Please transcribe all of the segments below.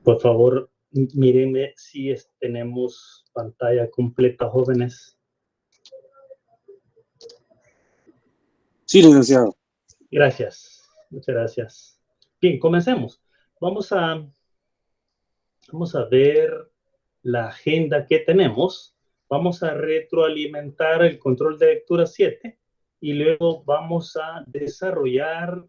Por favor, mírenme si tenemos pantalla completa, jóvenes. Sí, licenciado. Gracias, muchas gracias. Bien, comencemos. Vamos a ver la agenda que tenemos. Vamos a retroalimentar el control de lectura 7 y luego vamos a desarrollar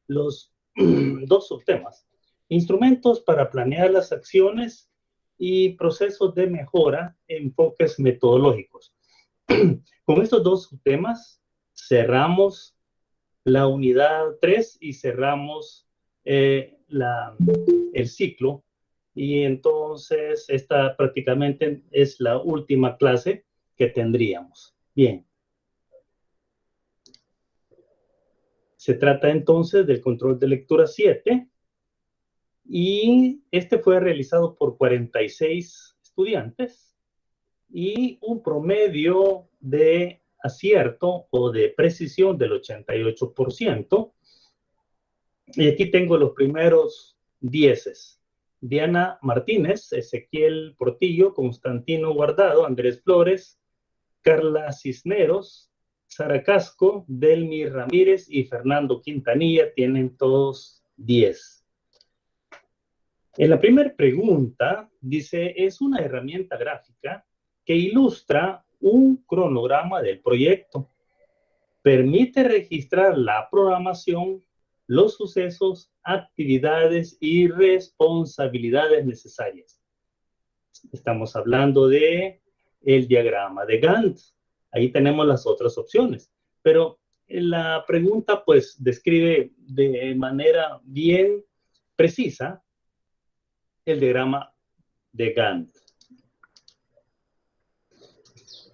los dos subtemas. Instrumentos para planear las acciones y procesos de mejora, enfoques metodológicos. Con estos dos subtemas cerramos la unidad 3 y cerramos el ciclo. Y entonces esta prácticamente es la última clase que tendríamos. Bien. Se trata entonces del control de lectura 7 y este fue realizado por 46 estudiantes y un promedio de acierto o de precisión del 88%. Y aquí tengo los primeros 10. Diana Martínez, Ezequiel Portillo, Constantino Guardado, Andrés Flores, Carla Cisneros, Sara Casco, Delmi Ramírez y Fernando Quintanilla tienen todos 10. En la primera pregunta dice, es una herramienta gráfica que ilustra un cronograma del proyecto. Permite registrar la programación, los sucesos, actividades y responsabilidades necesarias. Estamos hablando de el diagrama de Gantt. Ahí tenemos las otras opciones. Pero la pregunta, pues, describe de manera bien precisa el diagrama de Gantt.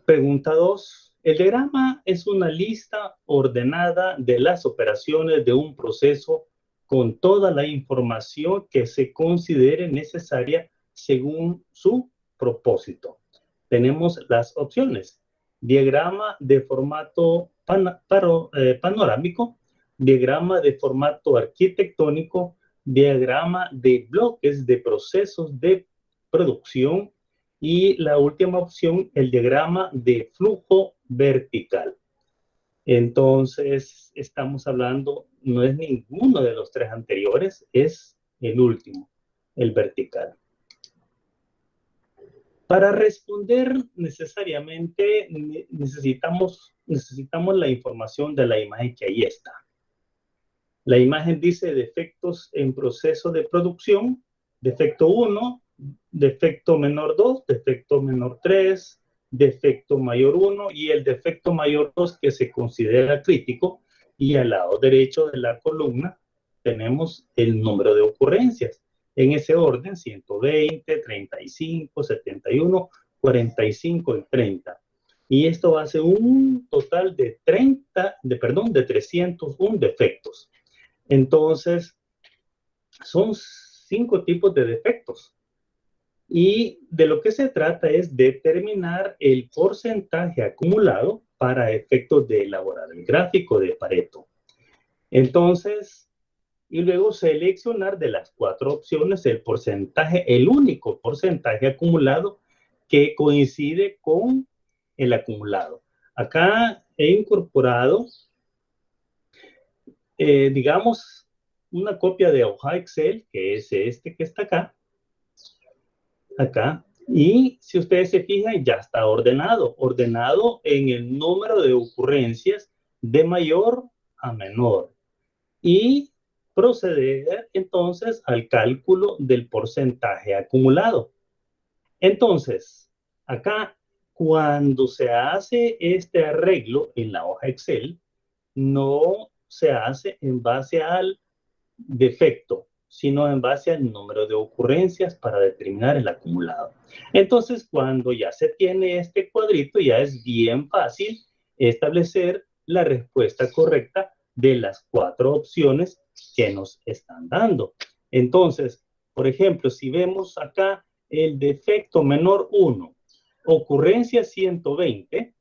Pregunta 2. El diagrama es una lista ordenada de las operaciones de un proceso con toda la información que se considere necesaria según su propósito. Tenemos las opciones. Diagrama de formato panorámico, diagrama de formato arquitectónico, diagrama de bloques de procesos de producción y la última opción, el diagrama de flujo vertical. Entonces, estamos hablando, no es ninguno de los tres anteriores, es el último, el vertical. Para responder necesariamente necesitamos la información de la imagen que ahí está. La imagen dice defectos en proceso de producción, defecto 1, defecto menor 2, defecto menor 3, defecto mayor 1 y el defecto mayor 2 que se considera crítico. Y al lado derecho de la columna tenemos el número de ocurrencias. En ese orden, 120, 35, 71, 45 y 30. Y esto hace un total de 301 defectos. Entonces, son 5 tipos de defectos. Y de lo que se trata es determinar el porcentaje acumulado para efectos de elaborar el gráfico de Pareto. Entonces, y luego seleccionar de las 4 opciones el porcentaje, el único porcentaje acumulado que coincide con el acumulado. Acá he incorporado, digamos, una copia de hoja Excel, que es este que está acá, y si ustedes se fijan, ya está ordenado en el número de ocurrencias de mayor a menor. Y proceder entonces al cálculo del porcentaje acumulado. Entonces, acá, cuando se hace este arreglo en la hoja Excel, no se hace en base al defecto, sino en base al número de ocurrencias para determinar el acumulado. Entonces, cuando ya se tiene este cuadrito, ya es bien fácil establecer la respuesta correcta de las 4 opciones que nos están dando. Entonces, por ejemplo, si vemos acá el defecto menor 1, ocurrencia 120,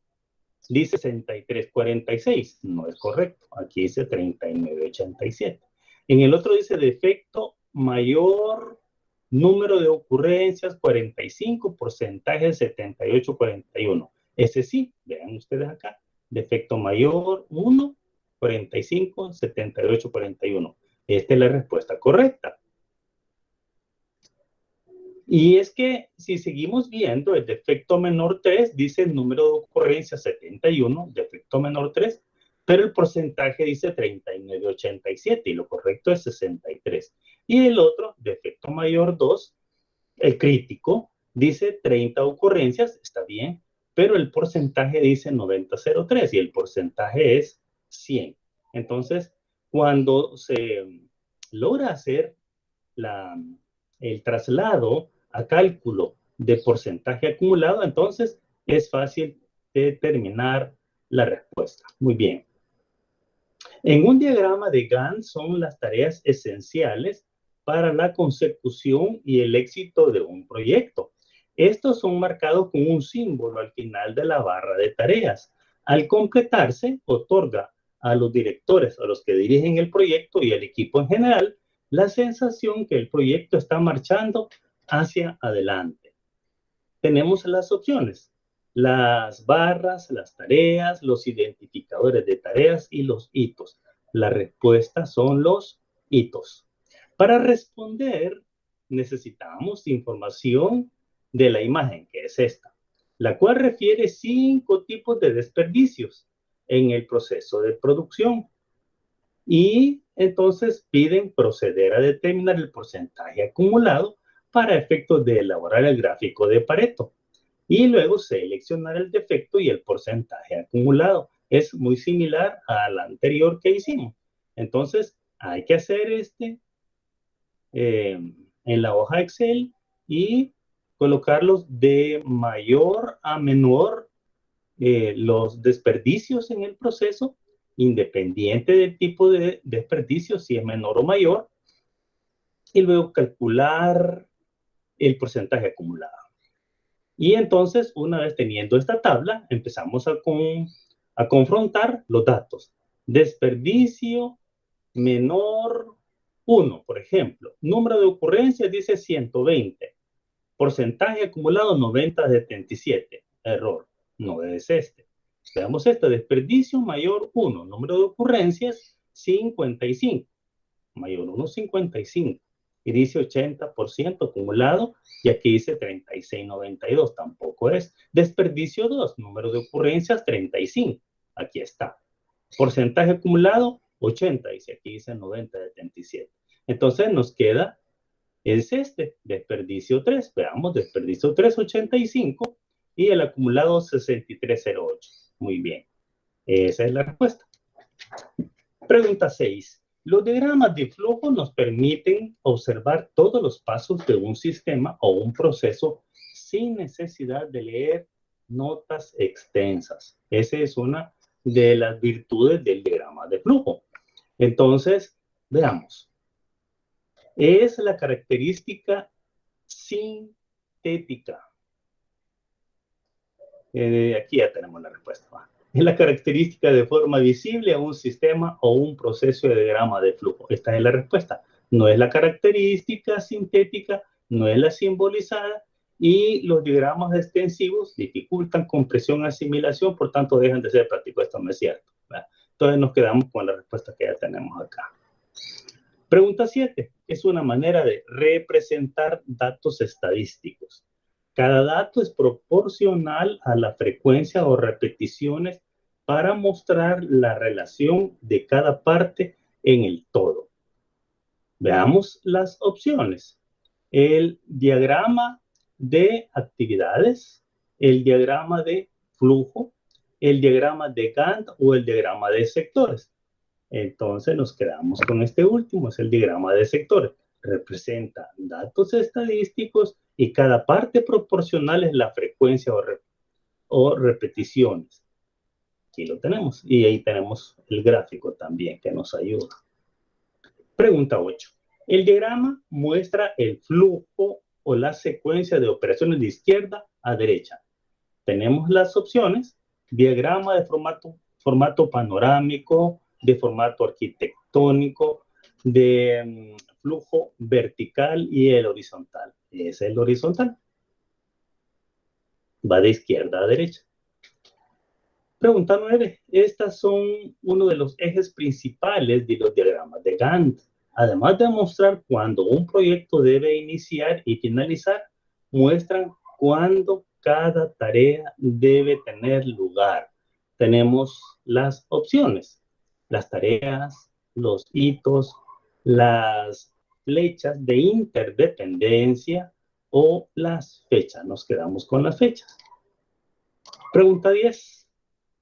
dice 6346, no es correcto, aquí dice 3987. En el otro dice defecto mayor número de ocurrencias 45, porcentaje 7841. Ese sí, vean ustedes acá, defecto mayor 1, 45, 78, 41. Esta es la respuesta correcta. Y es que si seguimos viendo, el defecto menor 3 dice el número de ocurrencia 71, defecto menor 3, pero el porcentaje dice 3987 y lo correcto es 63. Y el otro, defecto mayor 2, el crítico, dice 30 ocurrencias, está bien, pero el porcentaje dice 9003 y el porcentaje es 100. Entonces, cuando se logra hacer el traslado a cálculo de porcentaje acumulado, entonces es fácil determinar la respuesta. Muy bien. En un diagrama de Gantt son las tareas esenciales para la consecución y el éxito de un proyecto. Estos son marcados con un símbolo al final de la barra de tareas. Al completarse, otorga a los directores, a los que dirigen el proyecto y al equipo en general, la sensación que el proyecto está marchando hacia adelante. Tenemos las opciones, las barras, las tareas, los identificadores de tareas y los hitos. La respuesta son los hitos. Para responder, necesitamos información de la imagen, que es esta, la cual refiere 5 tipos de desperdicios en el proceso de producción. Y entonces piden proceder a determinar el porcentaje acumulado para efectos de elaborar el gráfico de Pareto. Y luego seleccionar el defecto y el porcentaje acumulado. Es muy similar al anterior que hicimos. Entonces, hay que hacer en la hoja Excel y colocarlos de mayor a menor los desperdicios en el proceso, independiente del tipo de desperdicio, si es menor o mayor, y luego calcular el porcentaje acumulado. Y entonces, una vez teniendo esta tabla, empezamos a confrontar los datos. Desperdicio menor 1, por ejemplo. Número de ocurrencias dice 120. Porcentaje acumulado 90/77. Error. No es este. Veamos esto. Desperdicio mayor 1. Número de ocurrencias 55. Mayor 1, 55. Y dice 80% acumulado. Y aquí dice 36,92. Tampoco es. Desperdicio 2. Número de ocurrencias 35. Aquí está. Porcentaje acumulado 80. Y aquí dice 90/77. Entonces nos queda es este, desperdicio 3. Veamos, desperdicio 3, 85 y el acumulado 6308. Muy bien, esa es la respuesta. Pregunta 6. Los diagramas de flujo nos permiten observar todos los pasos de un sistema o un proceso sin necesidad de leer notas extensas. Esa es una de las virtudes del diagrama de flujo. Entonces, veamos. Es la característica sintética. Aquí ya tenemos la respuesta. Es la característica de forma visible a un sistema o un proceso de diagrama de flujo. Esta es la respuesta. No es la característica sintética, no es la simbolizada, y los diagramas extensivos dificultan compresión, asimilación, por tanto dejan de ser prácticos. Esto no es cierto, ¿verdad? Entonces nos quedamos con la respuesta que ya tenemos acá. Pregunta 7. Es una manera de representar datos estadísticos. Cada dato es proporcional a la frecuencia o repeticiones para mostrar la relación de cada parte en el todo. Veamos las opciones. El diagrama de actividades, el diagrama de flujo, el diagrama de Gantt o el diagrama de sectores. Entonces nos quedamos con este último, es el diagrama de sectores. Representa datos estadísticos y cada parte proporcional es la frecuencia o repeticiones. Aquí lo tenemos. Y ahí tenemos el gráfico también que nos ayuda. Pregunta 8. El diagrama muestra el flujo o la secuencia de operaciones de izquierda a derecha. Tenemos las opciones: diagrama de formato panorámico, de formato arquitectónico, de flujo vertical y el horizontal. Es el horizontal. Va de izquierda a derecha. Pregunta 9. Estas son uno de los ejes principales de los diagramas de Gantt. Además de mostrar cuándo un proyecto debe iniciar y finalizar, muestran cuándo cada tarea debe tener lugar. Tenemos las opciones: las tareas, los hitos, las flechas de interdependencia o las fechas. Nos quedamos con las fechas. Pregunta 10.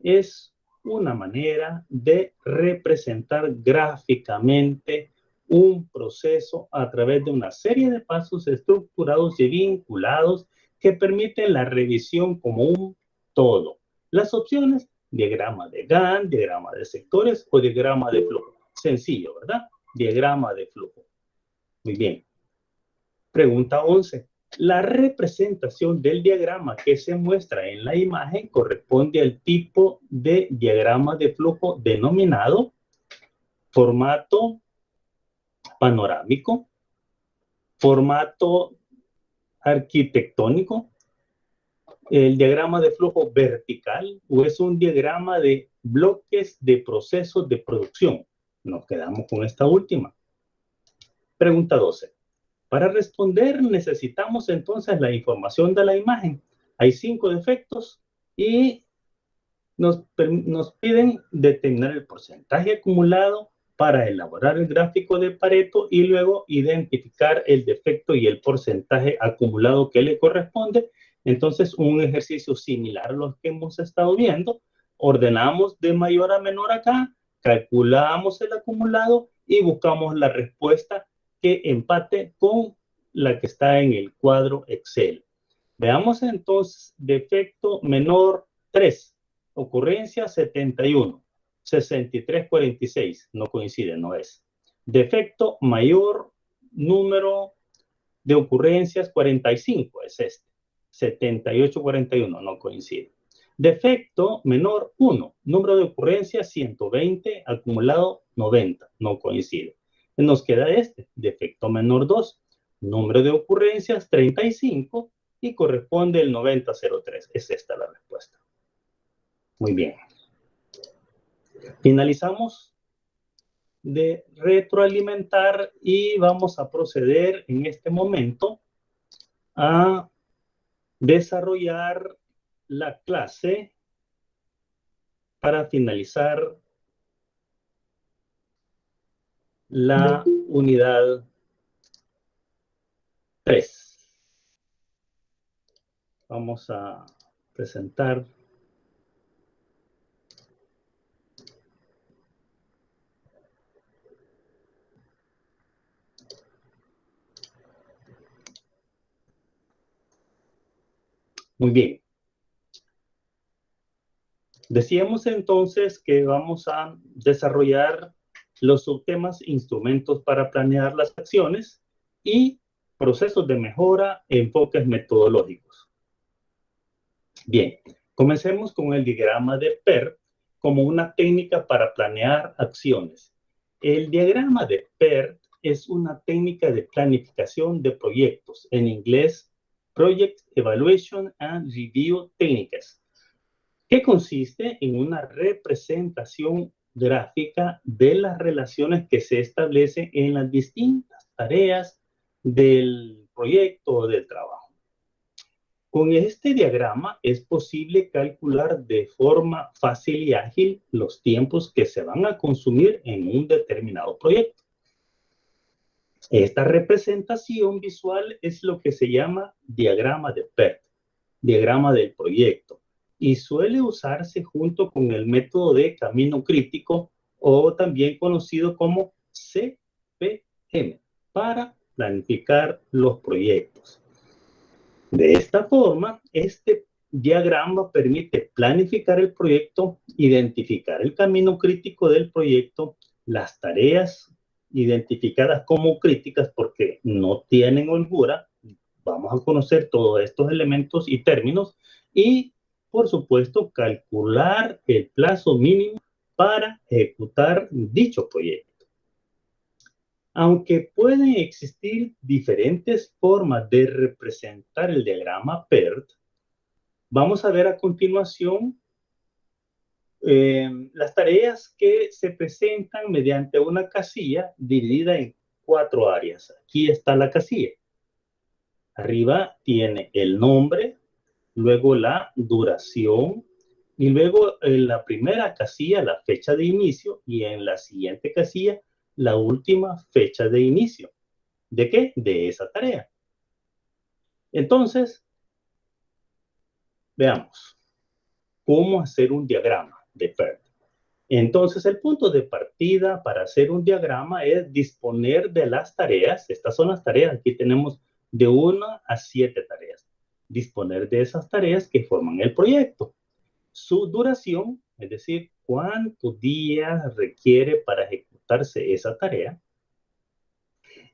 Es una manera de representar gráficamente un proceso a través de una serie de pasos estructurados y vinculados que permiten la revisión como un todo. Las opciones: diagrama de Gantt, diagrama de sectores o diagrama de flujo. Sencillo, ¿verdad? Diagrama de flujo. Muy bien. Pregunta 11. La representación del diagrama que se muestra en la imagen corresponde al tipo de diagrama de flujo denominado formato panorámico, formato arquitectónico, el diagrama de flujo vertical, o es un diagrama de bloques de procesos de producción. Nos quedamos con esta última. Pregunta 12. Para responder necesitamos entonces la información de la imagen. Hay 5 defectos y nos piden determinar el porcentaje acumulado para elaborar el gráfico de Pareto y luego identificar el defecto y el porcentaje acumulado que le corresponde. Entonces, un ejercicio similar a los que hemos estado viendo. Ordenamos de mayor a menor acá, calculamos el acumulado y buscamos la respuesta que empate con la que está en el cuadro Excel. Veamos entonces: defecto menor 3, ocurrencia 71, 6346, no coincide, no es. Defecto mayor, número de ocurrencias 45, es este, 7841, no coincide. Defecto menor 1, número de ocurrencias 120, acumulado 90, no coincide. Nos queda este, defecto menor 2, número de ocurrencias 35 y corresponde el 9003. Es esta la respuesta. Muy bien. Finalizamos de retroalimentar y vamos a proceder en este momento a desarrollar la clase para finalizar la unidad 3. Vamos a presentar muy bien. Decíamos entonces que vamos a desarrollar los subtemas: instrumentos para planear las acciones y procesos de mejora, enfoques metodológicos. Bien, comencemos con el diagrama de PER, como una técnica para planear acciones. El diagrama de PERT es una técnica de planificación de proyectos, en inglés, Project Evaluation and Review Techniques, que consiste en una representación gráfica de las relaciones que se establecen en las distintas tareas del proyecto o del trabajo. Con este diagrama es posible calcular de forma fácil y ágil los tiempos que se van a consumir en un determinado proyecto. Esta representación visual es lo que se llama diagrama de PERT, diagrama del proyecto, y suele usarse junto con el método de camino crítico o también conocido como CPM para planificar los proyectos. De esta forma, este diagrama permite planificar el proyecto, identificar el camino crítico del proyecto, las tareas identificadas como críticas porque no tienen holgura. Vamos a conocer todos estos elementos y términos y, por supuesto, calcular el plazo mínimo para ejecutar dicho proyecto. Aunque pueden existir diferentes formas de representar el diagrama PERT, vamos a ver a continuación las tareas que se presentan mediante una casilla dividida en 4 áreas. Aquí está la casilla. Arriba tiene el nombre, luego la duración, y luego en la primera casilla la fecha de inicio y en la siguiente casilla la última fecha de inicio. ¿De qué? De esa tarea. Entonces, veamos cómo hacer un diagrama de PERT. Entonces, el punto de partida para hacer un diagrama es disponer de las tareas. Estas son las tareas. Aquí tenemos de 1 a 7 tareas. Disponer de esas tareas que forman el proyecto. Su duración, es decir, cuántos días requiere para ejecutarse esa tarea.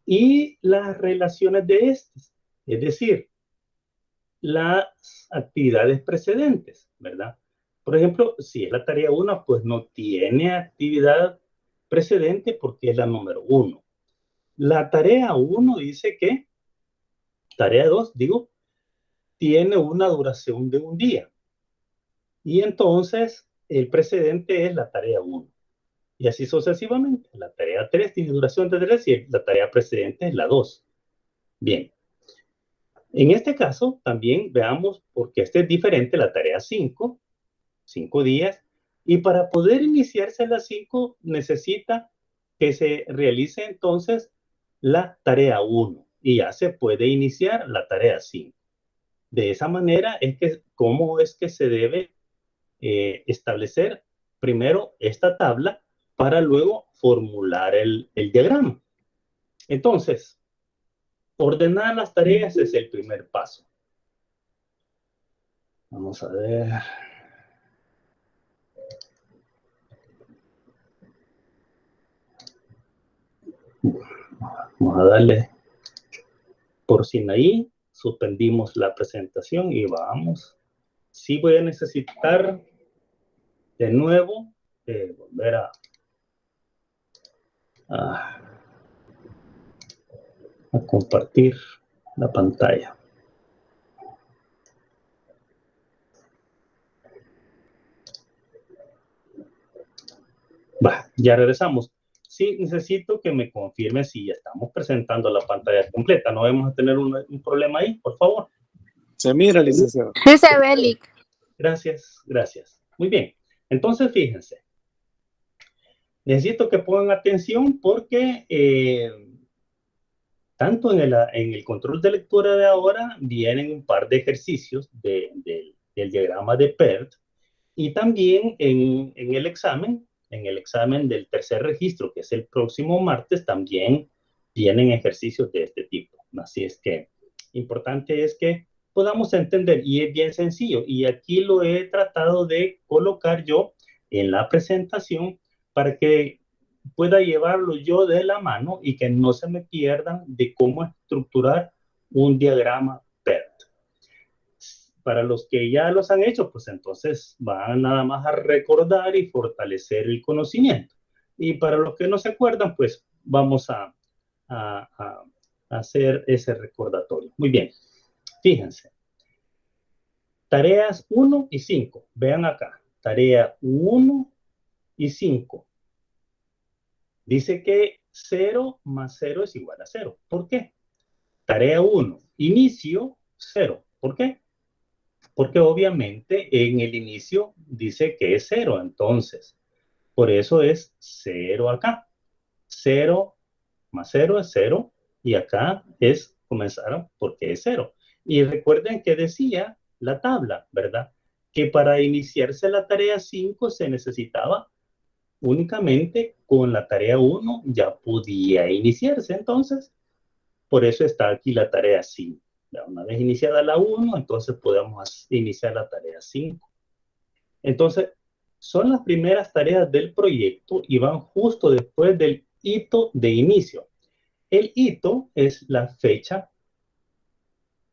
Y las relaciones de estas, es decir, las actividades precedentes, ¿verdad? Por ejemplo, si es la tarea 1, pues no tiene actividad precedente porque es la número 1. La tarea 1 dice que, tarea 2, digo, tiene una duración de un día. Y entonces el precedente es la tarea 1. Y así sucesivamente. La tarea 3 tiene duración de 3 y la tarea precedente es la 2. Bien. En este caso, también veamos por qué este es diferente la tarea 5, 5 días, y para poder iniciarse la 5 necesita que se realice entonces la tarea 1 y ya se puede iniciar la tarea 5. De esa manera es que, ¿cómo es que se debe establecer primero esta tabla para luego formular el diagrama? Entonces, ordenar las tareas es el primer paso. Vamos a ver. Vamos a darle por Sinaí. Suspendimos la presentación y vamos. Sí voy a necesitar de nuevo volver a compartir la pantalla. Va, ya regresamos. Sí, necesito que me confirme si ya estamos presentando la pantalla completa. No vamos a tener un problema ahí, por favor. Se mira, licenciado. Sí, se ve, Lic. Gracias, gracias. Muy bien. Entonces, fíjense. Necesito que pongan atención porque tanto en el control de lectura de ahora vienen un par de ejercicios del diagrama de PERT y también en el examen del tercer registro, que es el próximo martes, también vienen ejercicios de este tipo. Así es que importante es que podamos entender y es bien sencillo y aquí lo he tratado de colocar yo en la presentación para que pueda llevarlo yo de la mano y que no se me pierdan de cómo estructurar un diagrama PERT. Para los que ya los han hecho, pues entonces van nada más a recordar y fortalecer el conocimiento. Y para los que no se acuerdan, pues vamos a hacer ese recordatorio. Muy bien, fíjense. Tareas 1 y 5. Vean acá. Tarea 1 y 5. Dice que 0 más 0 es igual a 0. ¿Por qué? Tarea 1. Inicio 0. ¿Por qué? Porque obviamente en el inicio dice que es 0. Entonces, por eso es 0 acá. 0 más 0 es 0. Y acá es, comenzaron porque es 0. Y recuerden que decía la tabla, ¿verdad? Que para iniciarse la tarea 5 se necesitaba únicamente con la tarea 1 ya podía iniciarse. Entonces, por eso está aquí la tarea 5. Una vez iniciada la 1, entonces podemos iniciar la tarea 5. Entonces, son las primeras tareas del proyecto y van justo después del hito de inicio. El hito es la fecha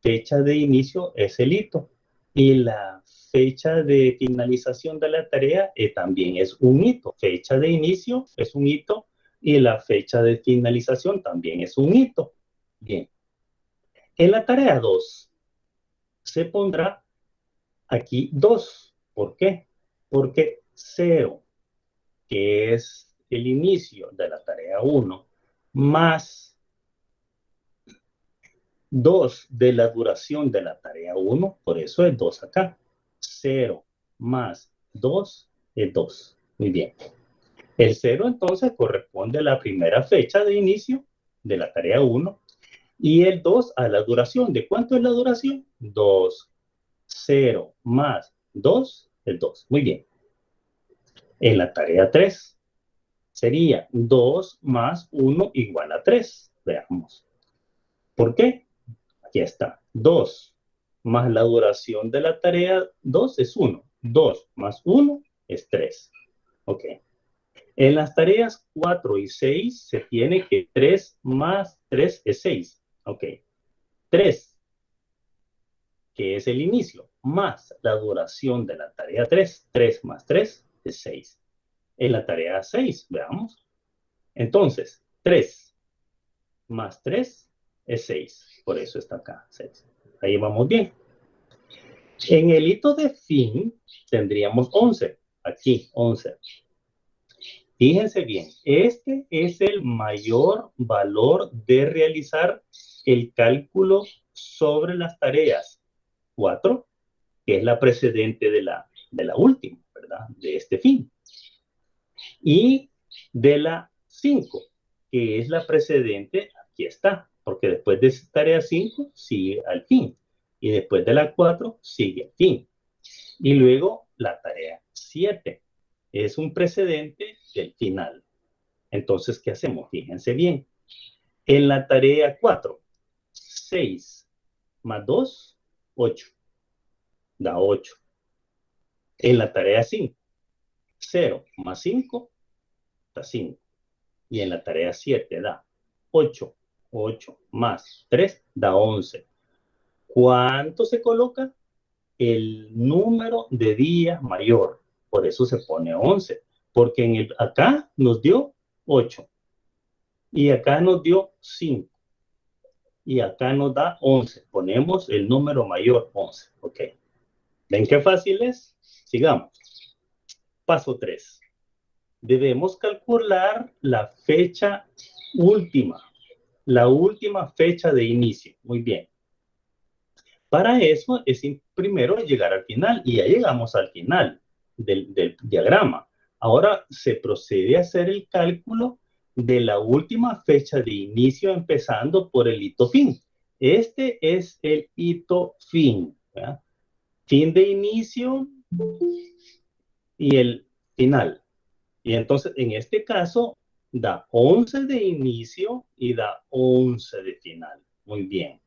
de inicio es el hito. Y la fecha de finalización de la tarea también es un hito. Fecha de inicio es un hito y la fecha de finalización también es un hito. Bien. En la tarea 2 se pondrá aquí 2. ¿Por qué? Porque 0, que es el inicio de la tarea 1, más 2 de la duración de la tarea 1, por eso es 2 acá. 0 más 2 es 2. Muy bien. El 0 entonces corresponde a la primera fecha de inicio de la tarea 1 y el 2 a la duración. ¿De cuánto es la duración? 2. 0 más 2 es 2. Muy bien. En la tarea 3 sería 2 más 1 igual a 3. Veamos. ¿Por qué? Aquí está. 2 más la duración de la tarea 2 es 1. 2 más 1 es 3. Ok. En las tareas 4 y 6 se tiene que 3 más 3 es 6. Ok. 3, que es el inicio, más la duración de la tarea 3. 3 más 3 es 6. En la tarea 6, veamos. Entonces, 3 más 3 es 6. Por eso está acá, 6. Ahí vamos bien. En el hito de fin tendríamos 11. Aquí, 11. Fíjense bien, este es el mayor valor de realizar el cálculo sobre las tareas 4, que es la precedente de la última, ¿verdad? De este fin. Y de la 5, que es la precedente, aquí está, porque después de tarea 5 sigue al fin. Y después de la 4 sigue al fin. Y luego la tarea 7 es un precedente del final. Entonces, ¿qué hacemos? Fíjense bien. En la tarea 4, 6 más 2, 8. Da 8. En la tarea 5, 0 más 5, da 5. Y en la tarea 7 da 8. 8 más 3 da 11. ¿Cuánto se coloca? El número de días mayor. Por eso se pone 11. Porque acá nos dio 8. Y acá nos dio 5. Y acá nos da 11. Ponemos el número mayor, 11. Ok. ¿Ven qué fácil es? Sigamos. Paso 3. Debemos calcular la fecha última. La última fecha de inicio. Muy bien. Para eso es primero llegar al final. Y ya llegamos al final del diagrama. Ahora se procede a hacer el cálculo de la última fecha de inicio empezando por el hito fin. Este es el hito fin. ¿Verdad? Fin de inicio y el final. Y entonces, en este caso, da 11 de inicio y da 11 de final. Muy bien.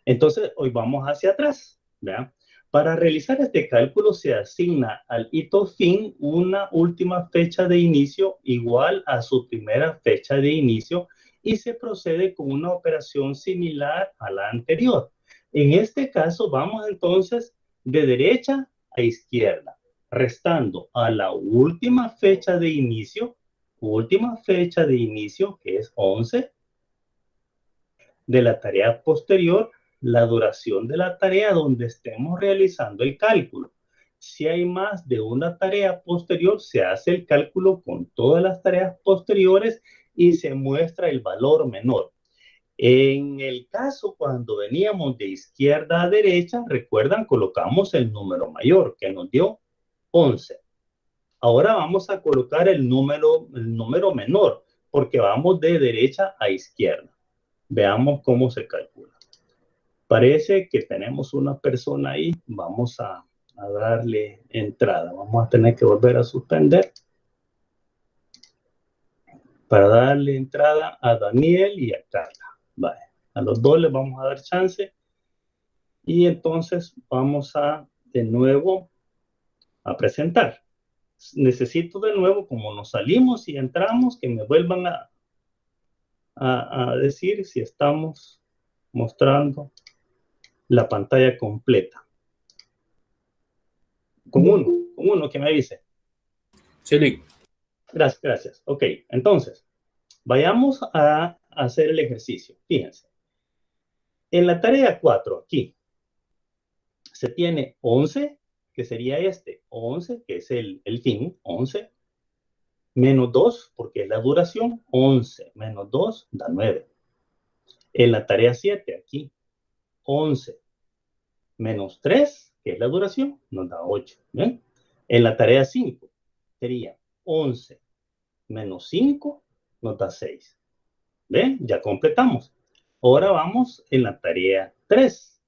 Entonces, hoy vamos hacia atrás. ¿Verdad? Para realizar este cálculo se asigna al hito fin una última fecha de inicio igual a su primera fecha de inicio y se procede con una operación similar a la anterior. En este caso, vamos entonces de derecha a izquierda, restando a la última fecha de inicio, que es 11, de la tarea posterior, la duración de la tarea donde estemos realizando el cálculo. Si hay más de una tarea posterior, se hace el cálculo con todas las tareas posteriores y se muestra el valor menor. En el caso cuando veníamos de izquierda a derecha, recuerdan, colocamos el número mayor que nos dio 11. Ahora vamos a colocar el número menor porque vamos de derecha a izquierda. Veamos cómo se calcula. Parece que tenemos una persona ahí. Vamos a darle entrada. Vamos a tener que volver a suspender para darle entrada a Daniel y a Carla. Vale. A los dos les vamos a dar chance. Y entonces vamos a de nuevo a presentar. Necesito de nuevo, como nos salimos y entramos, que me vuelvan a decir si estamos mostrando la pantalla completa. Con uno que me dice. Sí. Gracias. Ok, entonces, vayamos a hacer el ejercicio. Fíjense. En la tarea 4, aquí, se tiene 11, que sería 11, que es el fin, 11, menos 2, porque es la duración, 11 menos 2 da 9. En la tarea 7, aquí, 11 menos 3, que es la duración, nos da 8. ¿Ven? En la tarea 5, sería 11 menos 5, nos da 6. ¿Ven? Ya completamos. Ahora vamos en la tarea 3.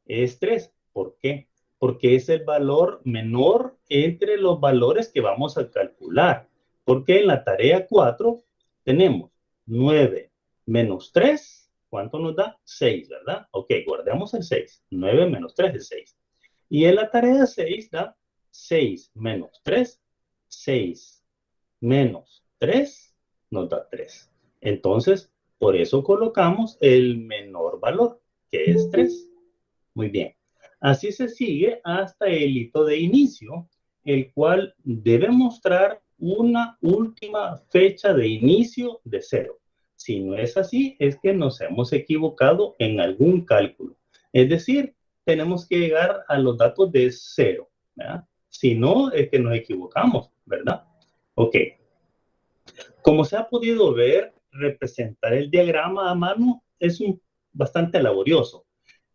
Es 3. ¿Por qué? Porque es el valor menor entre los valores que vamos a calcular. Porque en la tarea 4 tenemos 9 menos 3. ¿Cuánto nos da? 6, ¿verdad? Ok, guardemos el 6. 9 menos 3 es 6. Y en la tarea 6 da 6 menos 3. 6 menos 3 nos da 3. Entonces, por eso colocamos el menor valor, que es 3. Muy bien. Así se sigue hasta el hito de inicio, el cual debe mostrar una última fecha de inicio de 0. Si no es así, es que nos hemos equivocado en algún cálculo. Es decir, tenemos que llegar a los datos de 0, ¿verdad? Si no, es que nos equivocamos, ¿verdad? Ok. Como se ha podido ver, representar el diagrama a mano es bastante laborioso.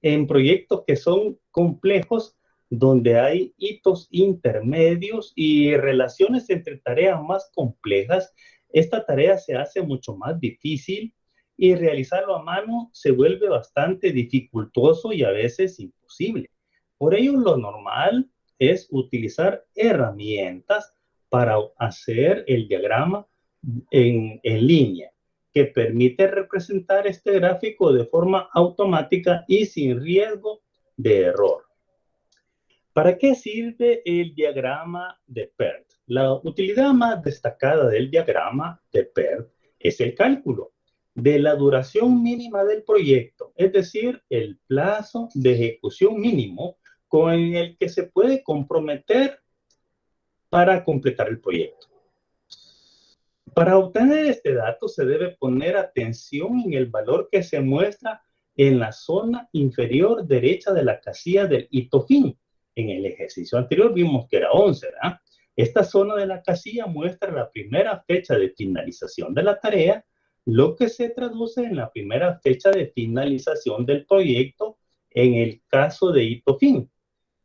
En proyectos que son complejos, donde hay hitos intermedios y relaciones entre tareas más complejas, esta tarea se hace mucho más difícil y realizarlo a mano se vuelve bastante dificultoso y a veces imposible. Por ello, lo normal es utilizar herramientas para hacer el diagrama en línea, que permite representar este gráfico de forma automática y sin riesgo de error. ¿Para qué sirve el diagrama de PERT? La utilidad más destacada del diagrama de PERT es el cálculo de la duración mínima del proyecto, es decir, el plazo de ejecución mínimo con el que se puede comprometer para completar el proyecto. Para obtener este dato se debe poner atención en el valor que se muestra en la zona inferior derecha de la casilla del hito fin. En el ejercicio anterior vimos que era 11, ¿verdad? Esta zona de la casilla muestra la primera fecha de finalización de la tarea, lo que se traduce en la primera fecha de finalización del proyecto en el caso de hito fin.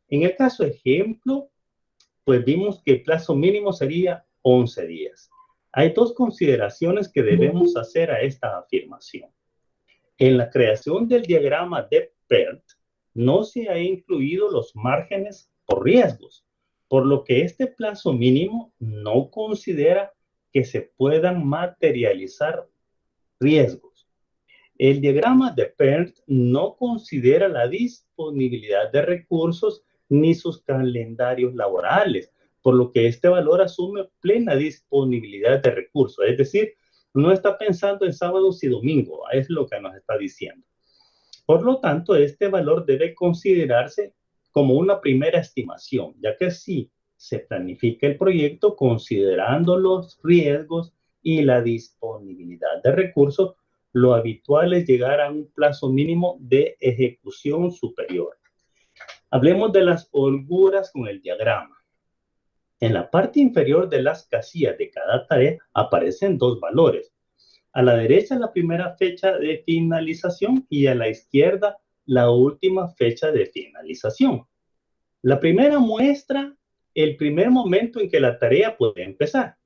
En el caso ejemplo, pues vimos que el plazo mínimo sería 11 días. Hay dos consideraciones que debemos hacer a esta afirmación. En la creación del diagrama de PERT, no se ha incluido los márgenes por riesgos, por lo que este plazo mínimo no considera que se puedan materializar riesgos. El diagrama de PERT no considera la disponibilidad de recursos ni sus calendarios laborales, por lo que este valor asume plena disponibilidad de recursos, es decir, no está pensando en sábados y domingos, es lo que nos está diciendo. Por lo tanto, este valor debe considerarse como una primera estimación, ya que sí se planifica el proyecto considerando los riesgos y la disponibilidad de recursos, lo habitual es llegar a un plazo mínimo de ejecución superior. Hablemos de las holguras con el diagrama. En la parte inferior de las casillas de cada tarea aparecen dos valores. A la derecha la primera fecha de finalización y a la izquierda la última fecha de finalización. La primera muestra el primer momento en que la tarea puede empezar,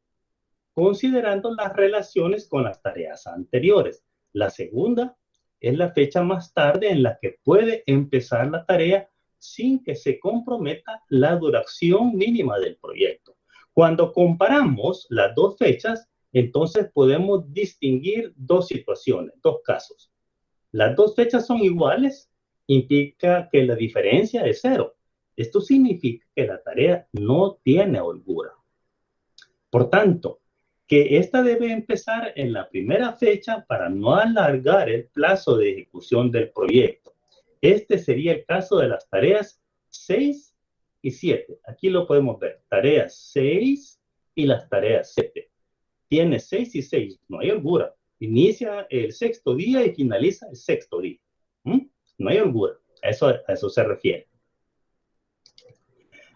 considerando las relaciones con las tareas anteriores. La segunda es la fecha más tarde en la que puede empezar la tarea sin que se comprometa la duración mínima del proyecto. Cuando comparamos las dos fechas, entonces podemos distinguir dos situaciones, dos casos. Las dos fechas son iguales, implica que la diferencia es cero. Esto significa que la tarea no tiene holgura. Por tanto, que esta debe empezar en la primera fecha para no alargar el plazo de ejecución del proyecto. Este sería el caso de las tareas 6 y 7. Aquí lo podemos ver, tareas 6 y las tareas 7. Tiene 6 y 6, no hay holgura. Inicia el sexto día y finaliza el sexto día. No hay holgura, a eso se refiere.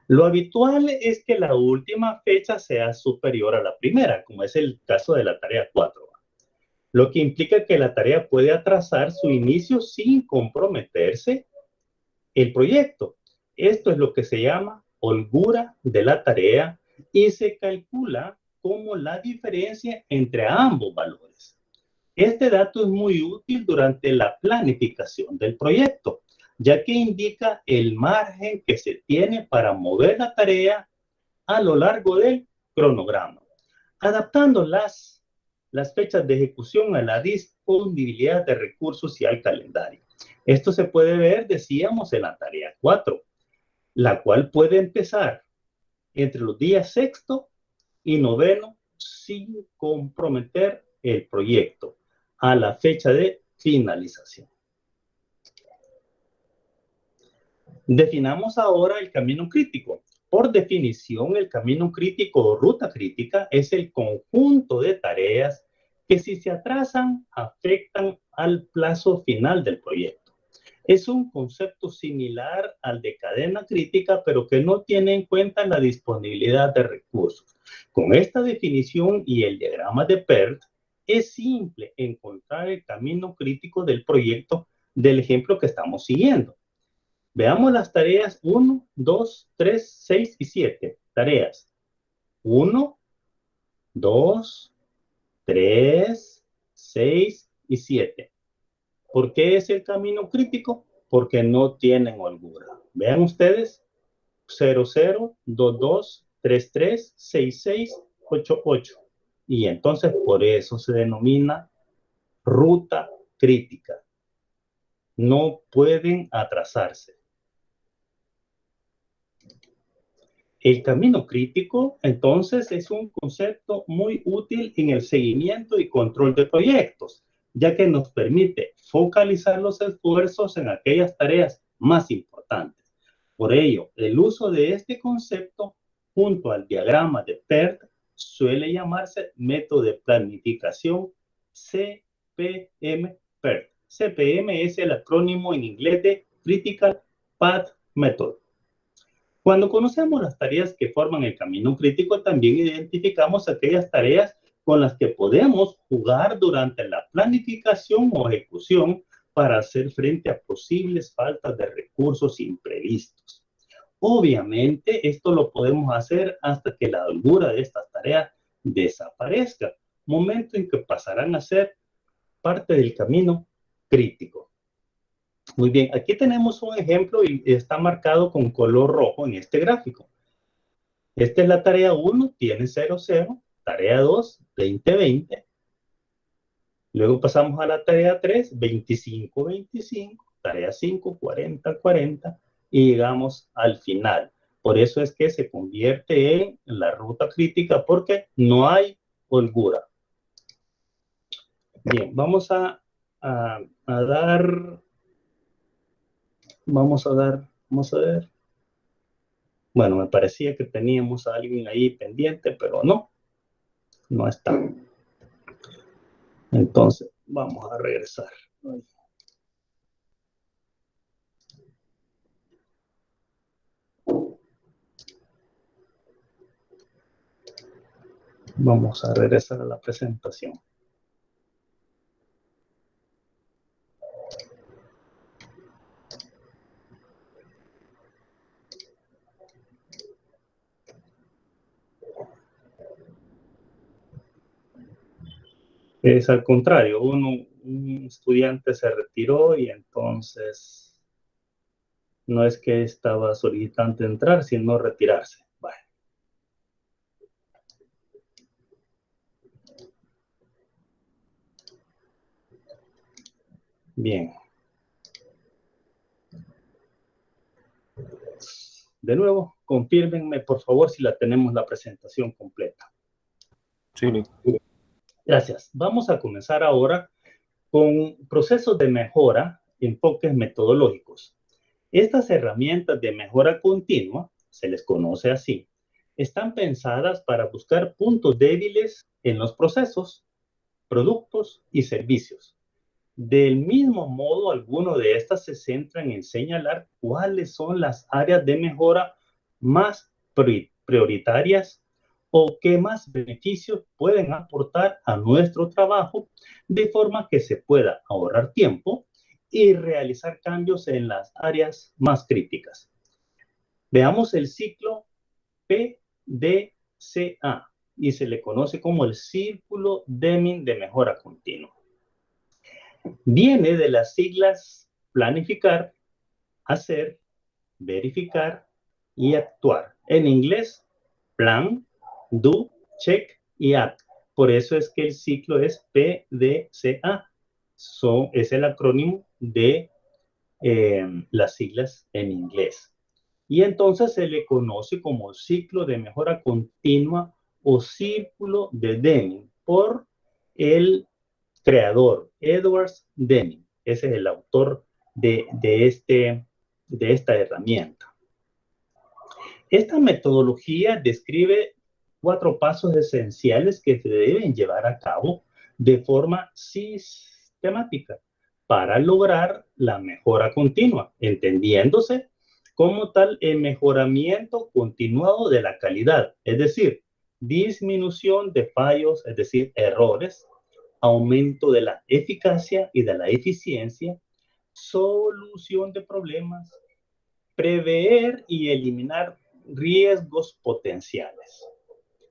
Lo habitual es que la última fecha sea superior a la primera, como es el caso de la tarea 4, lo que implica que la tarea puede atrasar su inicio sin comprometerse el proyecto. Esto es lo que se llama holgura de la tarea y se calcula como la diferencia entre ambos valores. Este dato es muy útil durante la planificación del proyecto, ya que indica el margen que se tiene para mover la tarea a lo largo del cronograma, adaptando las fechas de ejecución a la disponibilidad de recursos y al calendario. Esto se puede ver, decíamos, en la tarea 4, la cual puede empezar entre los días sexto y noveno sin comprometer el proyecto a la fecha de finalización. Definamos ahora el camino crítico. Por definición, el camino crítico o ruta crítica es el conjunto de tareas que si se atrasan afectan al plazo final del proyecto. Es un concepto similar al de cadena crítica, pero que no tiene en cuenta la disponibilidad de recursos. Con esta definición y el diagrama de PERT, es simple encontrar el camino crítico del proyecto del ejemplo que estamos siguiendo. Veamos las tareas 1, 2, 3, 6 y 7. Tareas 1, 2, 3, 6 y 7. ¿Por qué es el camino crítico? Porque no tienen holgura. Vean ustedes, 0, 0, 2, 2, 3, 3, 6, 6, 8, 8. Y entonces por eso se denomina ruta crítica. No pueden atrasarse. El camino crítico, entonces, es un concepto muy útil en el seguimiento y control de proyectos, ya que nos permite focalizar los esfuerzos en aquellas tareas más importantes. Por ello, el uso de este concepto junto al diagrama de PERT suele llamarse método de planificación CPM-PERT. CPM es el acrónimo en inglés de Critical Path Method. Cuando conocemos las tareas que forman el camino crítico, también identificamos aquellas tareas con las que podemos jugar durante la planificación o ejecución para hacer frente a posibles faltas de recursos imprevistos. Obviamente, esto lo podemos hacer hasta que la holgura de estas tareas desaparezca, momento en que pasarán a ser parte del camino crítico. Muy bien, aquí tenemos un ejemplo y está marcado con color rojo en este gráfico. Esta es la tarea 1, tiene 0, 0. Tarea 2, 20, 20. Luego pasamos a la tarea 3, 25, 25. Tarea 5, 40, 40. Y llegamos al final. Por eso es que se convierte en la ruta crítica porque no hay holgura. Bien, vamos a ver. Bueno, me parecía que teníamos a alguien ahí pendiente, pero no, no está. Entonces, vamos a regresar. Vamos a regresar a la presentación. Es al contrario, un estudiante se retiró y entonces no es que estaba solicitando entrar, sino retirarse. Vale. Bien. De nuevo, confírmenme por favor si la tenemos la presentación completa. Sí. Gracias. Vamos a comenzar ahora con procesos de mejora, enfoques metodológicos. Estas herramientas de mejora continua, se les conoce así, están pensadas para buscar puntos débiles en los procesos, productos y servicios. Del mismo modo, algunas de estas se centran en señalar cuáles son las áreas de mejora más prioritarias o qué más beneficios pueden aportar a nuestro trabajo de forma que se pueda ahorrar tiempo y realizar cambios en las áreas más críticas. Veamos el ciclo PDCA y se le conoce como el círculo Deming de mejora continua. Viene de las siglas planificar, hacer, verificar y actuar. En inglés, plan, do, check y act. Por eso es que el ciclo es PDCA. Es el acrónimo de las siglas en inglés. Y entonces se le conoce como ciclo de mejora continua o círculo de Deming por el creador, Edward Deming. Ese es el autor de esta herramienta. Esta metodología describe 4 pasos esenciales que se deben llevar a cabo de forma sistemática para lograr la mejora continua, entendiéndose como tal el mejoramiento continuado de la calidad, es decir, disminución de fallos, es decir, errores, aumento de la eficacia y de la eficiencia, solución de problemas, prever y eliminar riesgos potenciales.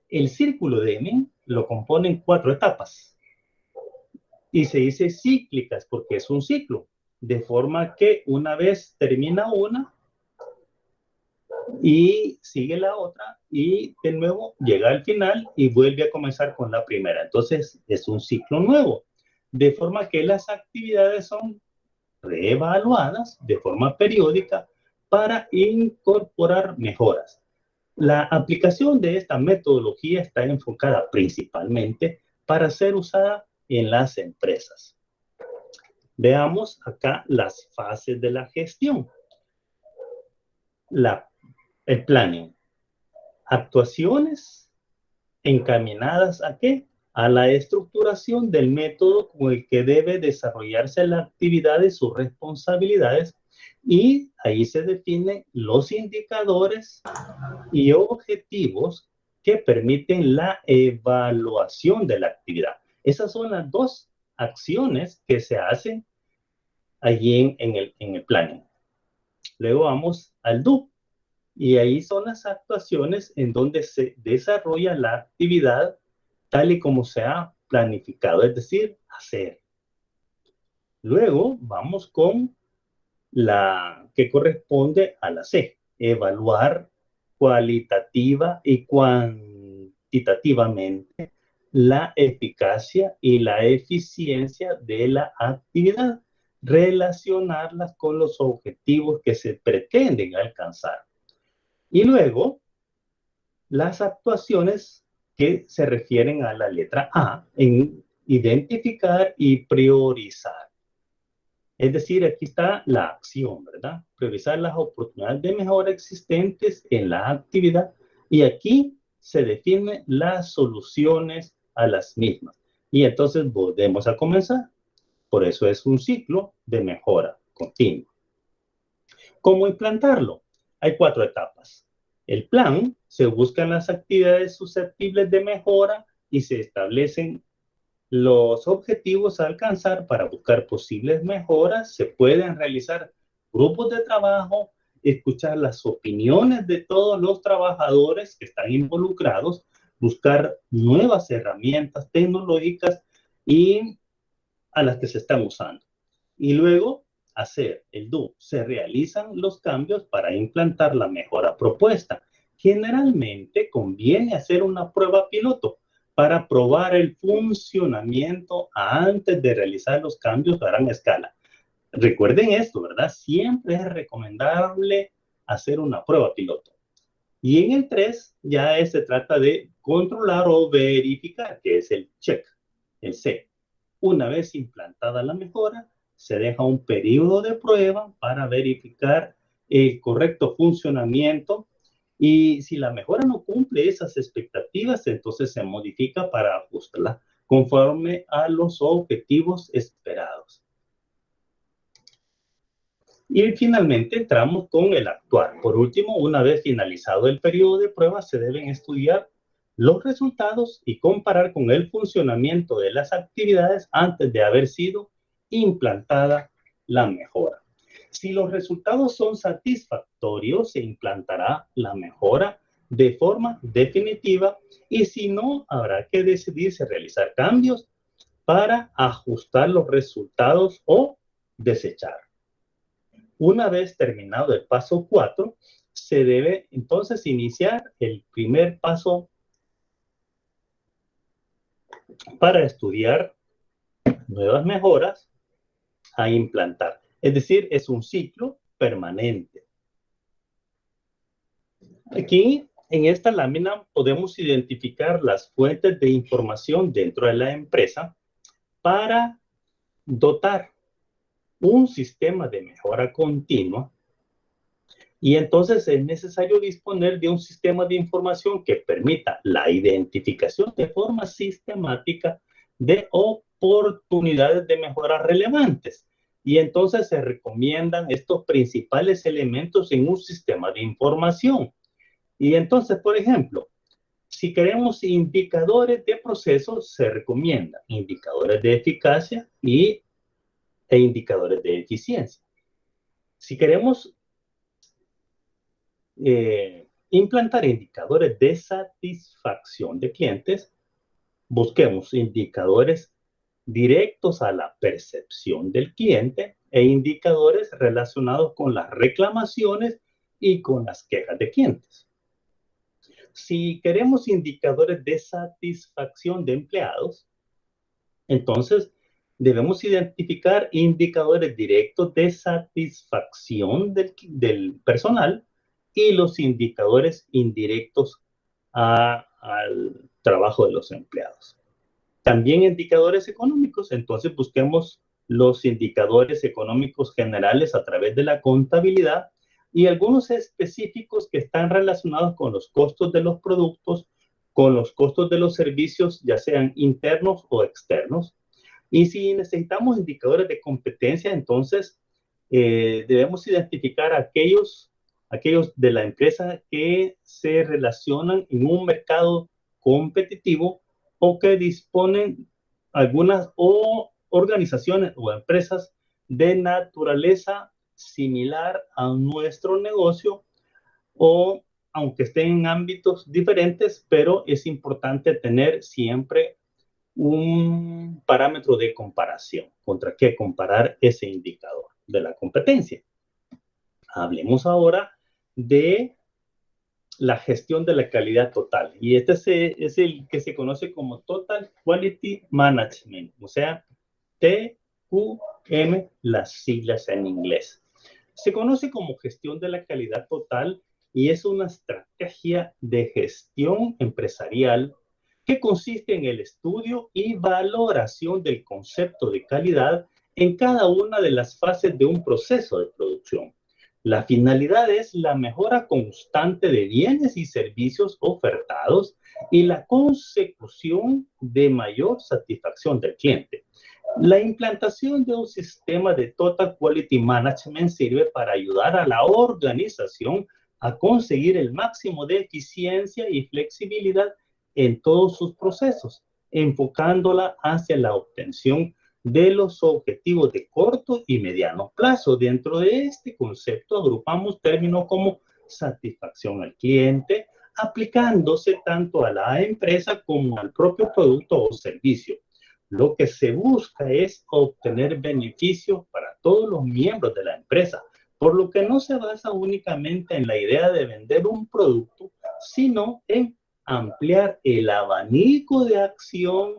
El círculo de Deming lo componen 4 etapas y se dice cíclicas porque es un ciclo, de forma que una vez termina una y sigue la otra y de nuevo llega al final y vuelve a comenzar con la primera. Entonces es un ciclo nuevo, de forma que las actividades son reevaluadas de forma periódica para incorporar mejoras. La aplicación de esta metodología está enfocada principalmente para ser usada en las empresas. Veamos acá las fases de la gestión. El planning. Actuaciones encaminadas ¿a qué? A la estructuración del método con el que debe desarrollarse la actividad y sus responsabilidades, y ahí se definen los indicadores y objetivos que permiten la evaluación de la actividad. Esas son las 2 acciones que se hacen allí en el planning. Luego vamos al do. Y ahí son las actuaciones en donde se desarrolla la actividad tal y como se ha planificado, es decir, hacer. Luego vamos con la que corresponde a la C, evaluar cualitativa y cuantitativamente la eficacia y la eficiencia de la actividad, relacionarlas con los objetivos que se pretenden alcanzar. Y luego, las actuaciones que se refieren a la letra A, en identificar y priorizar. Es decir, aquí está la acción, ¿verdad? Priorizar las oportunidades de mejora existentes en la actividad y aquí se definen las soluciones a las mismas. Y entonces volvemos a comenzar. Por eso es un ciclo de mejora continua. ¿Cómo implantarlo? Hay 4 etapas. El plan, se buscan las actividades susceptibles de mejora y se establecen los objetivos a alcanzar. Para buscar posibles mejoras. Se pueden realizar grupos de trabajo, escuchar las opiniones de todos los trabajadores que están involucrados, buscar nuevas herramientas tecnológicas y a las que se están usando. Y luego hacer el do. Se realizan los cambios para implantar la mejora propuesta. Generalmente conviene hacer una prueba piloto para probar el funcionamiento antes de realizar los cambios a gran escala. Recuerden esto, ¿verdad? Siempre es recomendable hacer una prueba piloto. Y en el 3 ya se trata de controlar o verificar, que es el check, el C. Una vez implantada la mejora, se deja un periodo de prueba para verificar el correcto funcionamiento y si la mejora no cumple esas expectativas, entonces se modifica para ajustarla conforme a los objetivos esperados. Y finalmente entramos con el actuar. Por último, una vez finalizado el periodo de prueba, se deben estudiar los resultados y comparar con el funcionamiento de las actividades antes de haber sido implantada la mejora. Si los resultados son satisfactorios, se implantará la mejora de forma definitiva y si no, habrá que decidirse realizar cambios para ajustar los resultados o desechar. Una vez terminado el paso 4, se debe entonces iniciar el primer paso para estudiar nuevas mejoras a implantar. Es decir, es un ciclo permanente. Aquí, en esta lámina, podemos identificar las fuentes de información dentro de la empresa para dotar un sistema de mejora continua. Y entonces es necesario disponer de un sistema de información que permita la identificación de forma sistemática de oportunidades de mejora relevantes. Y entonces se recomiendan estos principales elementos en un sistema de información. Y entonces, por ejemplo, si queremos indicadores de procesos, se recomiendan indicadores de eficacia e indicadores de eficiencia. Si queremos implantar indicadores de satisfacción de clientes, busquemos indicadores directos a la percepción del cliente e indicadores relacionados con las reclamaciones y con las quejas de clientes. Si queremos indicadores de satisfacción de empleados, entonces debemos identificar indicadores directos de satisfacción del personal y los indicadores indirectos al trabajo de los empleados. También indicadores económicos, entonces busquemos los indicadores económicos generales a través de la contabilidad y algunos específicos que están relacionados con los costos de los productos, con los costos de los servicios, ya sean internos o externos. Y si necesitamos indicadores de competencia, entonces debemos identificar aquellos de la empresa que se relacionan en un mercado competitivo o que disponen algunas organizaciones o empresas de naturaleza similar a nuestro negocio o aunque estén en ámbitos diferentes, pero es importante tener siempre un parámetro de comparación. ¿Contra qué comparar ese indicador de la competencia? Hablemos ahora de la gestión de la calidad total. Y este es el que se conoce como Total Quality Management, o sea, TQM, las siglas en inglés. Se conoce como gestión de la calidad total y es una estrategia de gestión empresarial que consiste en el estudio y valoración del concepto de calidad en cada una de las fases de un proceso de producción. La finalidad es la mejora constante de bienes y servicios ofertados y la consecución de mayor satisfacción del cliente. La implantación de un sistema de Total Quality Management sirve para ayudar a la organización a conseguir el máximo de eficiencia y flexibilidad en todos sus procesos, enfocándola hacia la obtención de los objetivos de corto y mediano plazo. Dentro de este concepto agrupamos términos como satisfacción al cliente, aplicándose tanto a la empresa como al propio producto o servicio. Lo que se busca es obtener beneficios para todos los miembros de la empresa, por lo que no se basa únicamente en la idea de vender un producto, sino en ampliar el abanico de acción,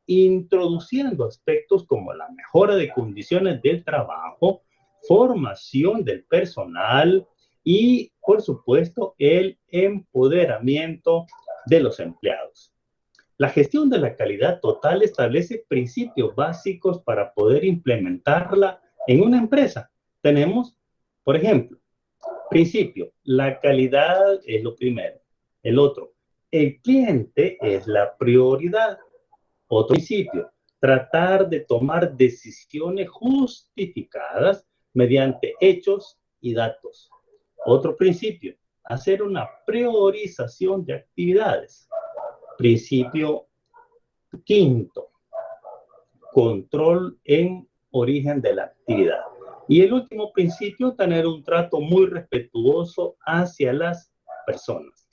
introduciendo aspectos como la mejora de condiciones del trabajo, formación del personal y, por supuesto, el empoderamiento de los empleados. La gestión de la calidad total establece principios básicos para poder implementarla en una empresa. Tenemos, por ejemplo, principio, la calidad es lo primero. El otro, el cliente es la prioridad. Otro principio, tratar de tomar decisiones justificadas mediante hechos y datos. Otro principio, hacer una priorización de actividades. Principio quinto, control en origen de la actividad. Y el último principio, tener un trato muy respetuoso hacia las personas.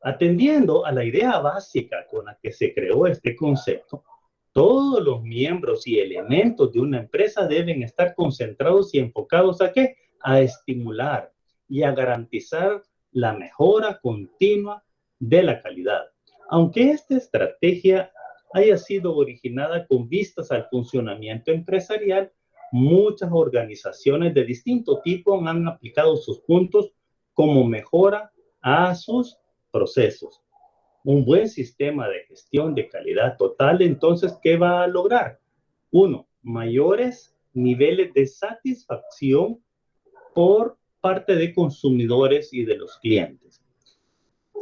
Atendiendo a la idea básica con la que se creó este concepto, todos los miembros y elementos de una empresa deben estar concentrados y enfocados ¿a qué? A estimular y a garantizar la mejora continua de la calidad. Aunque esta estrategia haya sido originada con vistas al funcionamiento empresarial, muchas organizaciones de distinto tipo han aplicado sus puntos como mejora a sus procesos. Un buen sistema de gestión de calidad total, entonces, ¿qué va a lograr? Uno, mayores niveles de satisfacción por parte de consumidores y de los clientes.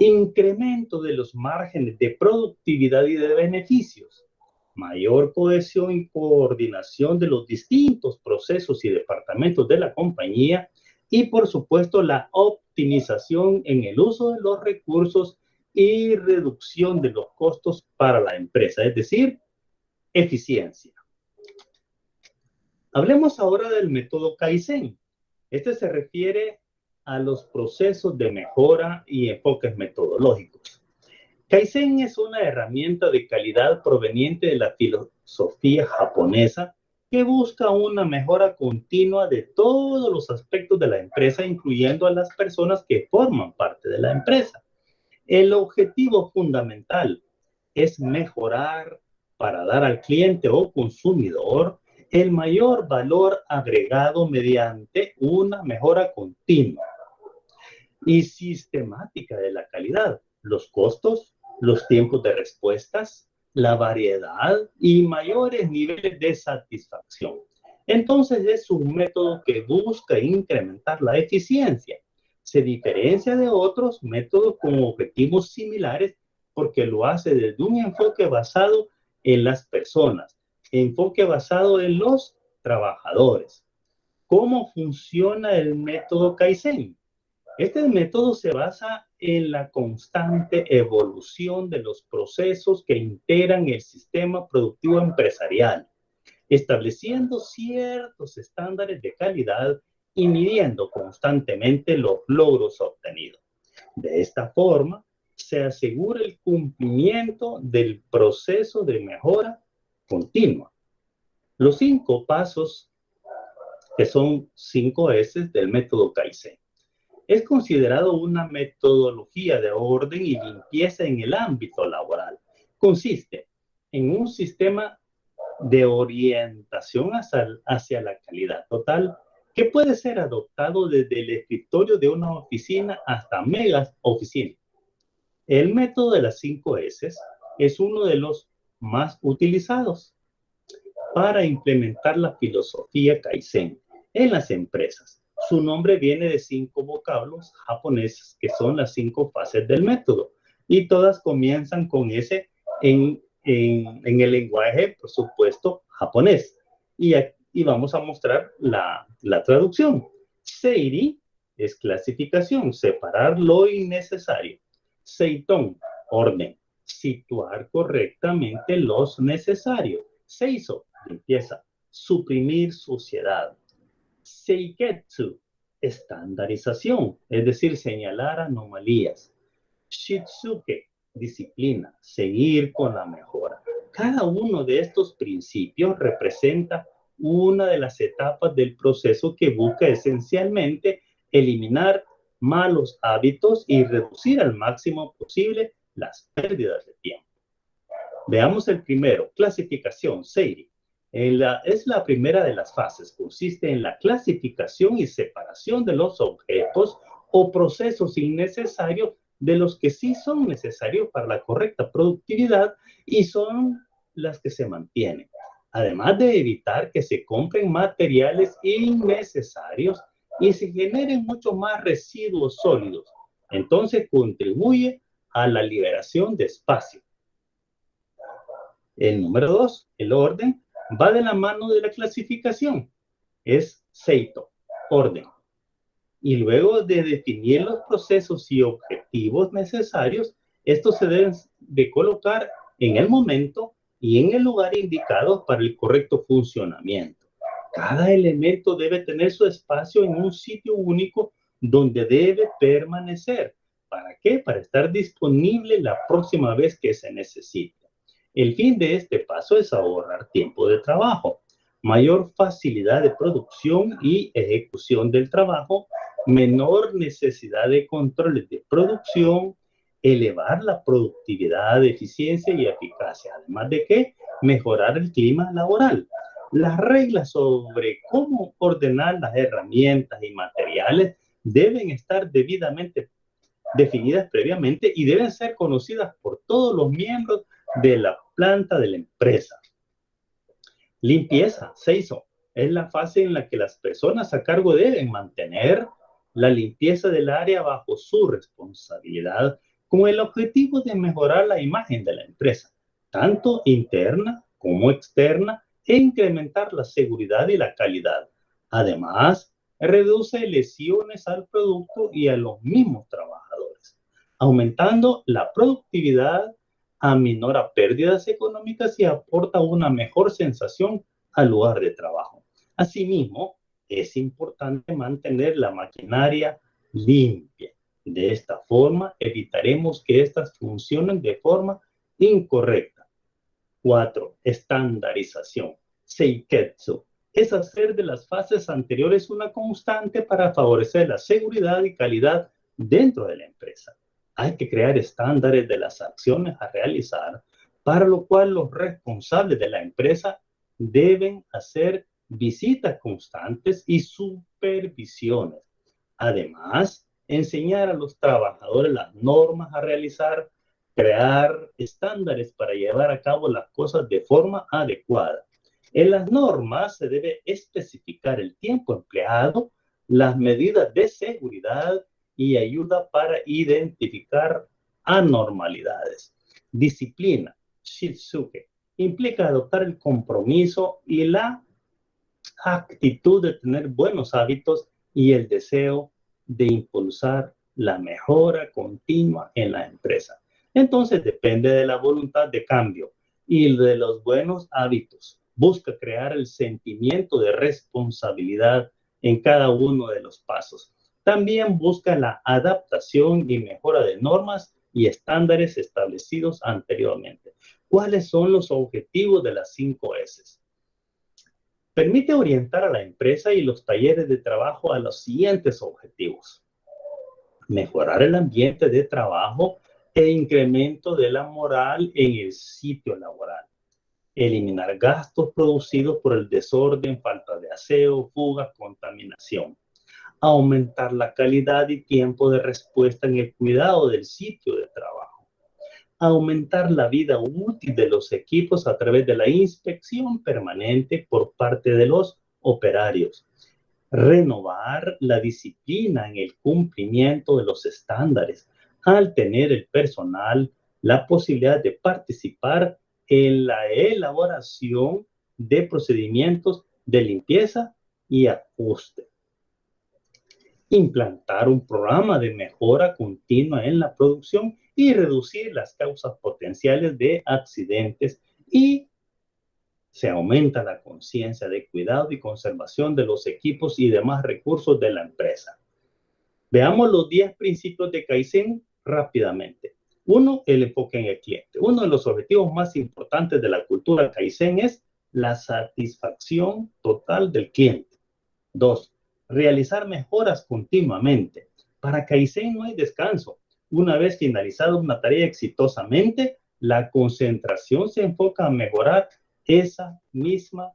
Incremento de los márgenes de productividad y de beneficios. Mayor cohesión y coordinación de los distintos procesos y departamentos de la compañía. Y, por supuesto, la optimización en el uso de los recursos y reducción de los costos para la empresa, es decir, eficiencia. Hablemos ahora del método Kaizen. Este se refiere a los procesos de mejora y enfoques metodológicos. Kaizen es una herramienta de calidad proveniente de la filosofía japonesa que busca una mejora continua de todos los aspectos de la empresa, incluyendo a las personas que forman parte de la empresa. El objetivo fundamental es mejorar para dar al cliente o consumidor el mayor valor agregado mediante una mejora continua y sistemática de la calidad, los costos, los tiempos de respuestas, la variedad y mayores niveles de satisfacción. Entonces es un método que busca incrementar la eficiencia. Se diferencia de otros métodos con objetivos similares porque lo hace desde un enfoque basado en las personas, enfoque basado en los trabajadores. ¿Cómo funciona el método Kaizen? Este método se basa en la constante evolución de los procesos que integran el sistema productivo empresarial, estableciendo ciertos estándares de calidad y midiendo constantemente los logros obtenidos. De esta forma, se asegura el cumplimiento del proceso de mejora continua. Los 5 pasos, que son 5 S del método Kaizen, es considerado una metodología de orden y limpieza en el ámbito laboral. Consiste en un sistema de orientación hacia la calidad total que puede ser adoptado desde el escritorio de una oficina hasta megas oficinas. El método de las 5 S es uno de los más utilizados. para implementar la filosofía Kaizen en las empresas. Su nombre viene de 5 vocablos japoneses que son las 5 fases del método y todas comienzan con ese en el lenguaje, por supuesto, japonés. Y vamos a mostrar la traducción. Seiri es clasificación, separar lo innecesario. Seiton, orden, situar correctamente los necesarios. Seiso, limpieza, suprimir suciedad. Seiketsu, estandarización, es decir, señalar anomalías. Shitsuke, disciplina, seguir con la mejora. Cada uno de estos principios representa una de las etapas del proceso que busca esencialmente eliminar malos hábitos y reducir al máximo posible las pérdidas de tiempo. Veamos el primero, clasificación, Seiri. Es la primera de las fases, consiste en la clasificación y separación de los objetos o procesos innecesarios de los que sí son necesarios para la correcta productividad y son las que se mantienen. Además de evitar que se compren materiales innecesarios y se generen mucho más residuos sólidos. Entonces contribuye a la liberación de espacio. El número 2, el orden, va de la mano de la clasificación. Es Seito, orden. Y luego de definir los procesos y objetivos necesarios, estos se deben de colocar en el momento y en el lugar indicado para el correcto funcionamiento. Cada elemento debe tener su espacio en un sitio único donde debe permanecer. ¿Para qué? Para estar disponible la próxima vez que se necesite. El fin de este paso es ahorrar tiempo de trabajo, mayor facilidad de producción y ejecución del trabajo, menor necesidad de controles de producción, elevar la productividad, eficiencia y eficacia, además de que mejorar el clima laboral. Las reglas sobre cómo ordenar las herramientas y materiales deben estar debidamente definidas previamente y deben ser conocidas por todos los miembros de la planta de la empresa. Limpieza, Seiso, es la fase en la que las personas a cargo deben mantener la limpieza del área bajo su responsabilidad con el objetivo de mejorar la imagen de la empresa, tanto interna como externa, e incrementar la seguridad y la calidad. Además, reduce lesiones al producto y a los mismos trabajadores, aumentando la productividad, aminora pérdidas económicas y aporta una mejor sensación al lugar de trabajo. Asimismo, es importante mantener la maquinaria limpia. De esta forma, evitaremos que éstas funcionen de forma incorrecta. 4. Estandarización. Seiketsu. Es hacer de las fases anteriores una constante para favorecer la seguridad y calidad dentro de la empresa. Hay que crear estándares de las acciones a realizar, para lo cual los responsables de la empresa deben hacer visitas constantes y supervisiones. Además, enseñar a los trabajadores las normas a realizar, crear estándares para llevar a cabo las cosas de forma adecuada. En las normas se debe especificar el tiempo empleado, las medidas de seguridad y ayuda para identificar anormalidades. Disciplina, Shitsuke, implica adoptar el compromiso y la actitud de tener buenos hábitos y el deseo de impulsar la mejora continua en la empresa. Entonces depende de la voluntad de cambio y de los buenos hábitos. Busca crear el sentimiento de responsabilidad en cada uno de los pasos. También busca la adaptación y mejora de normas y estándares establecidos anteriormente. ¿Cuáles son los objetivos de las 5 S? Permite orientar a la empresa y los talleres de trabajo a los siguientes objetivos: mejorar el ambiente de trabajo e incremento de la moral en el sitio laboral, eliminar gastos producidos por el desorden, falta de aseo, fugas, contaminación, aumentar la calidad y tiempo de respuesta en el cuidado del sitio de trabajo, aumentar la vida útil de los equipos a través de la inspección permanente por parte de los operarios, renovar la disciplina en el cumplimiento de los estándares, al tener el personal la posibilidad de participar en la elaboración de procedimientos de limpieza y ajuste. Implantar un programa de mejora continua en la producción y reducir las causas potenciales de accidentes, y se aumenta la conciencia de cuidado y conservación de los equipos y demás recursos de la empresa. Veamos los 10 principios de Kaizen rápidamente. 1, el enfoque en el cliente. Uno de los objetivos más importantes de la cultura Kaizen es la satisfacción total del cliente. 2, realizar mejoras continuamente. Para Kaizen no hay descanso. Una vez finalizada una tarea exitosamente, la concentración se enfoca a mejorar esa misma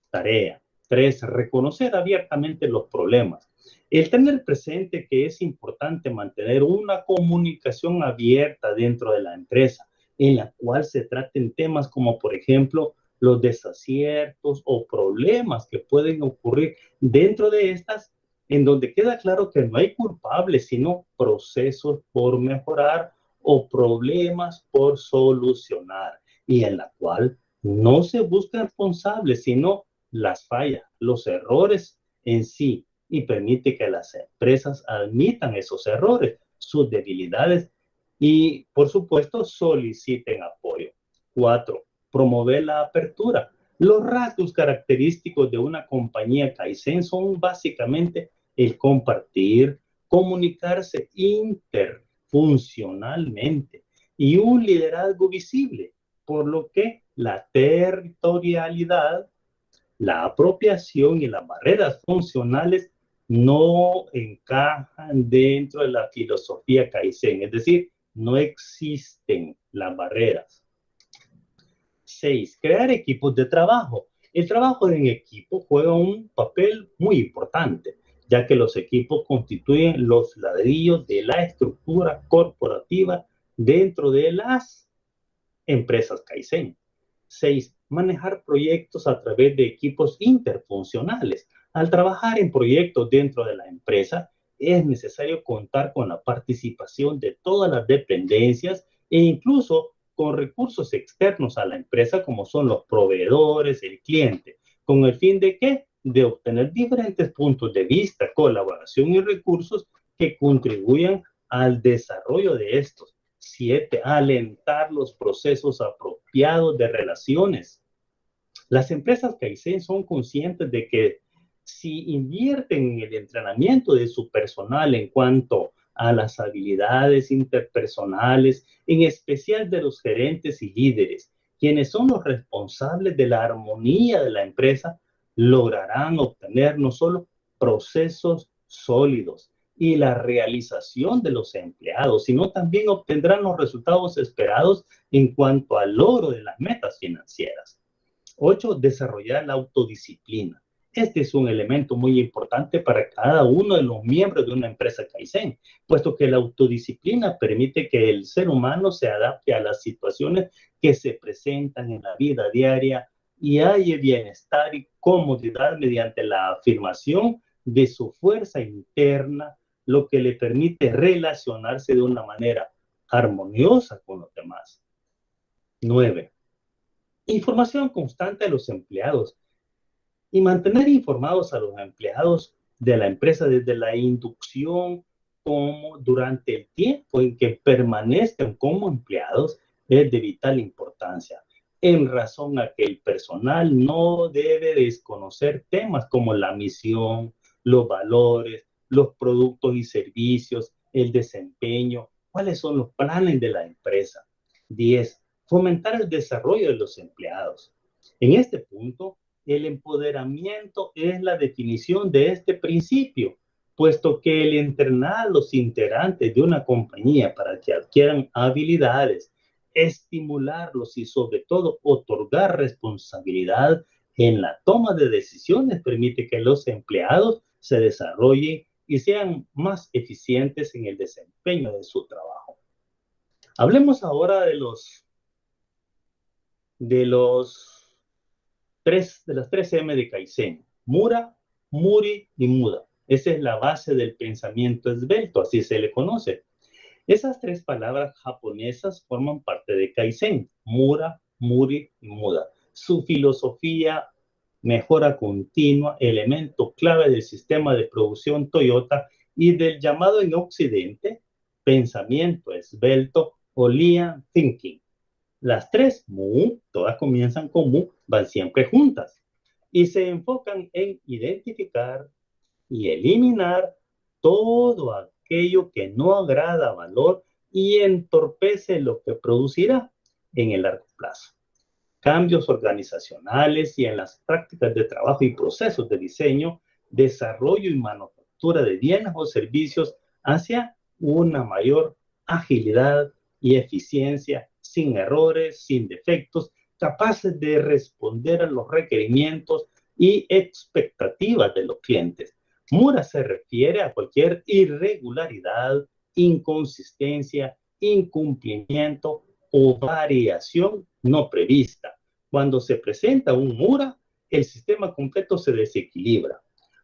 tarea. 3, reconocer abiertamente los problemas. El tener presente que es importante mantener una comunicación abierta dentro de la empresa, en la cual se traten temas como, por ejemplo, los desaciertos o problemas que pueden ocurrir dentro de estas, en donde queda claro que no hay culpables, sino procesos por mejorar o problemas por solucionar, y en la cual no se buscan responsables, sino las fallas, los errores en sí, y permite que las empresas admitan esos errores, sus debilidades y, por supuesto, soliciten apoyo. 4, promover la apertura. Los rasgos característicos de una compañía Kaizen son básicamente el compartir, comunicarse interfuncionalmente y un liderazgo visible, por lo que la territorialidad, la apropiación y las barreras funcionales no encajan dentro de la filosofía Kaizen, es decir, no existen las barreras. 6, crear equipos de trabajo. El trabajo en equipo juega un papel muy importante, ya que los equipos constituyen los ladrillos de la estructura corporativa dentro de las empresas Kaizen. 6, manejar proyectos a través de equipos interfuncionales. Al trabajar en proyectos dentro de la empresa, es necesario contar con la participación de todas las dependencias e incluso con recursos externos a la empresa, como son los proveedores, el cliente, con el fin de ¿qué? De obtener diferentes puntos de vista, colaboración y recursos que contribuyan al desarrollo de estos. 7, alentar los procesos apropiados de relaciones. Las empresas Kaizen son conscientes de que si invierten en el entrenamiento de su personal en cuanto a las habilidades interpersonales, en especial de los gerentes y líderes, quienes son los responsables de la armonía de la empresa, lograrán obtener no solo procesos sólidos y la realización de los empleados, sino también obtendrán los resultados esperados en cuanto al logro de las metas financieras. 8, desarrollar la autodisciplina. Este es un elemento muy importante para cada uno de los miembros de una empresa Kaizen, puesto que la autodisciplina permite que el ser humano se adapte a las situaciones que se presentan en la vida diaria y haya bienestar y comodidad mediante la afirmación de su fuerza interna, lo que le permite relacionarse de una manera armoniosa con los demás. 9, información constante a los empleados y mantener informados a los empleados de la empresa desde la inducción como durante el tiempo en que permanezcan como empleados es de vital importancia, en razón a que el personal no debe desconocer temas como la misión, los valores, los productos y servicios, el desempeño, cuáles son los planes de la empresa. 10, fomentar el desarrollo de los empleados. En este punto, el empoderamiento es la definición de este principio, puesto que el entrenar a los integrantes de una compañía para que adquieran habilidades, estimularlos y sobre todo otorgar responsabilidad en la toma de decisiones permite que los empleados se desarrollen y sean más eficientes en el desempeño de su trabajo. Hablemos ahora de las tres M de Kaizen: Mura, Muri y Muda. Esa es la base del pensamiento esbelto, así se le conoce. Esas tres palabras japonesas forman parte de Kaizen: Mura, Muri y Muda. Su filosofía: mejora continua, elemento clave del sistema de producción Toyota y del llamado en Occidente pensamiento esbelto o Lean Thinking. Las tres Mu, todas comienzan con Mu, van siempre juntas y se enfocan en identificar y eliminar todo aquello que no agrada valor y entorpece lo que producirá en el largo plazo. Cambios organizacionales y en las prácticas de trabajo y procesos de diseño, desarrollo y manufactura de bienes o servicios hacia una mayor agilidad y eficiencia, sin errores, sin defectos, capaces de responder a los requerimientos y expectativas de los clientes. Mura se refiere a cualquier irregularidad, inconsistencia, incumplimiento o variación no prevista. Cuando se presenta un Mura, el sistema completo se desequilibra.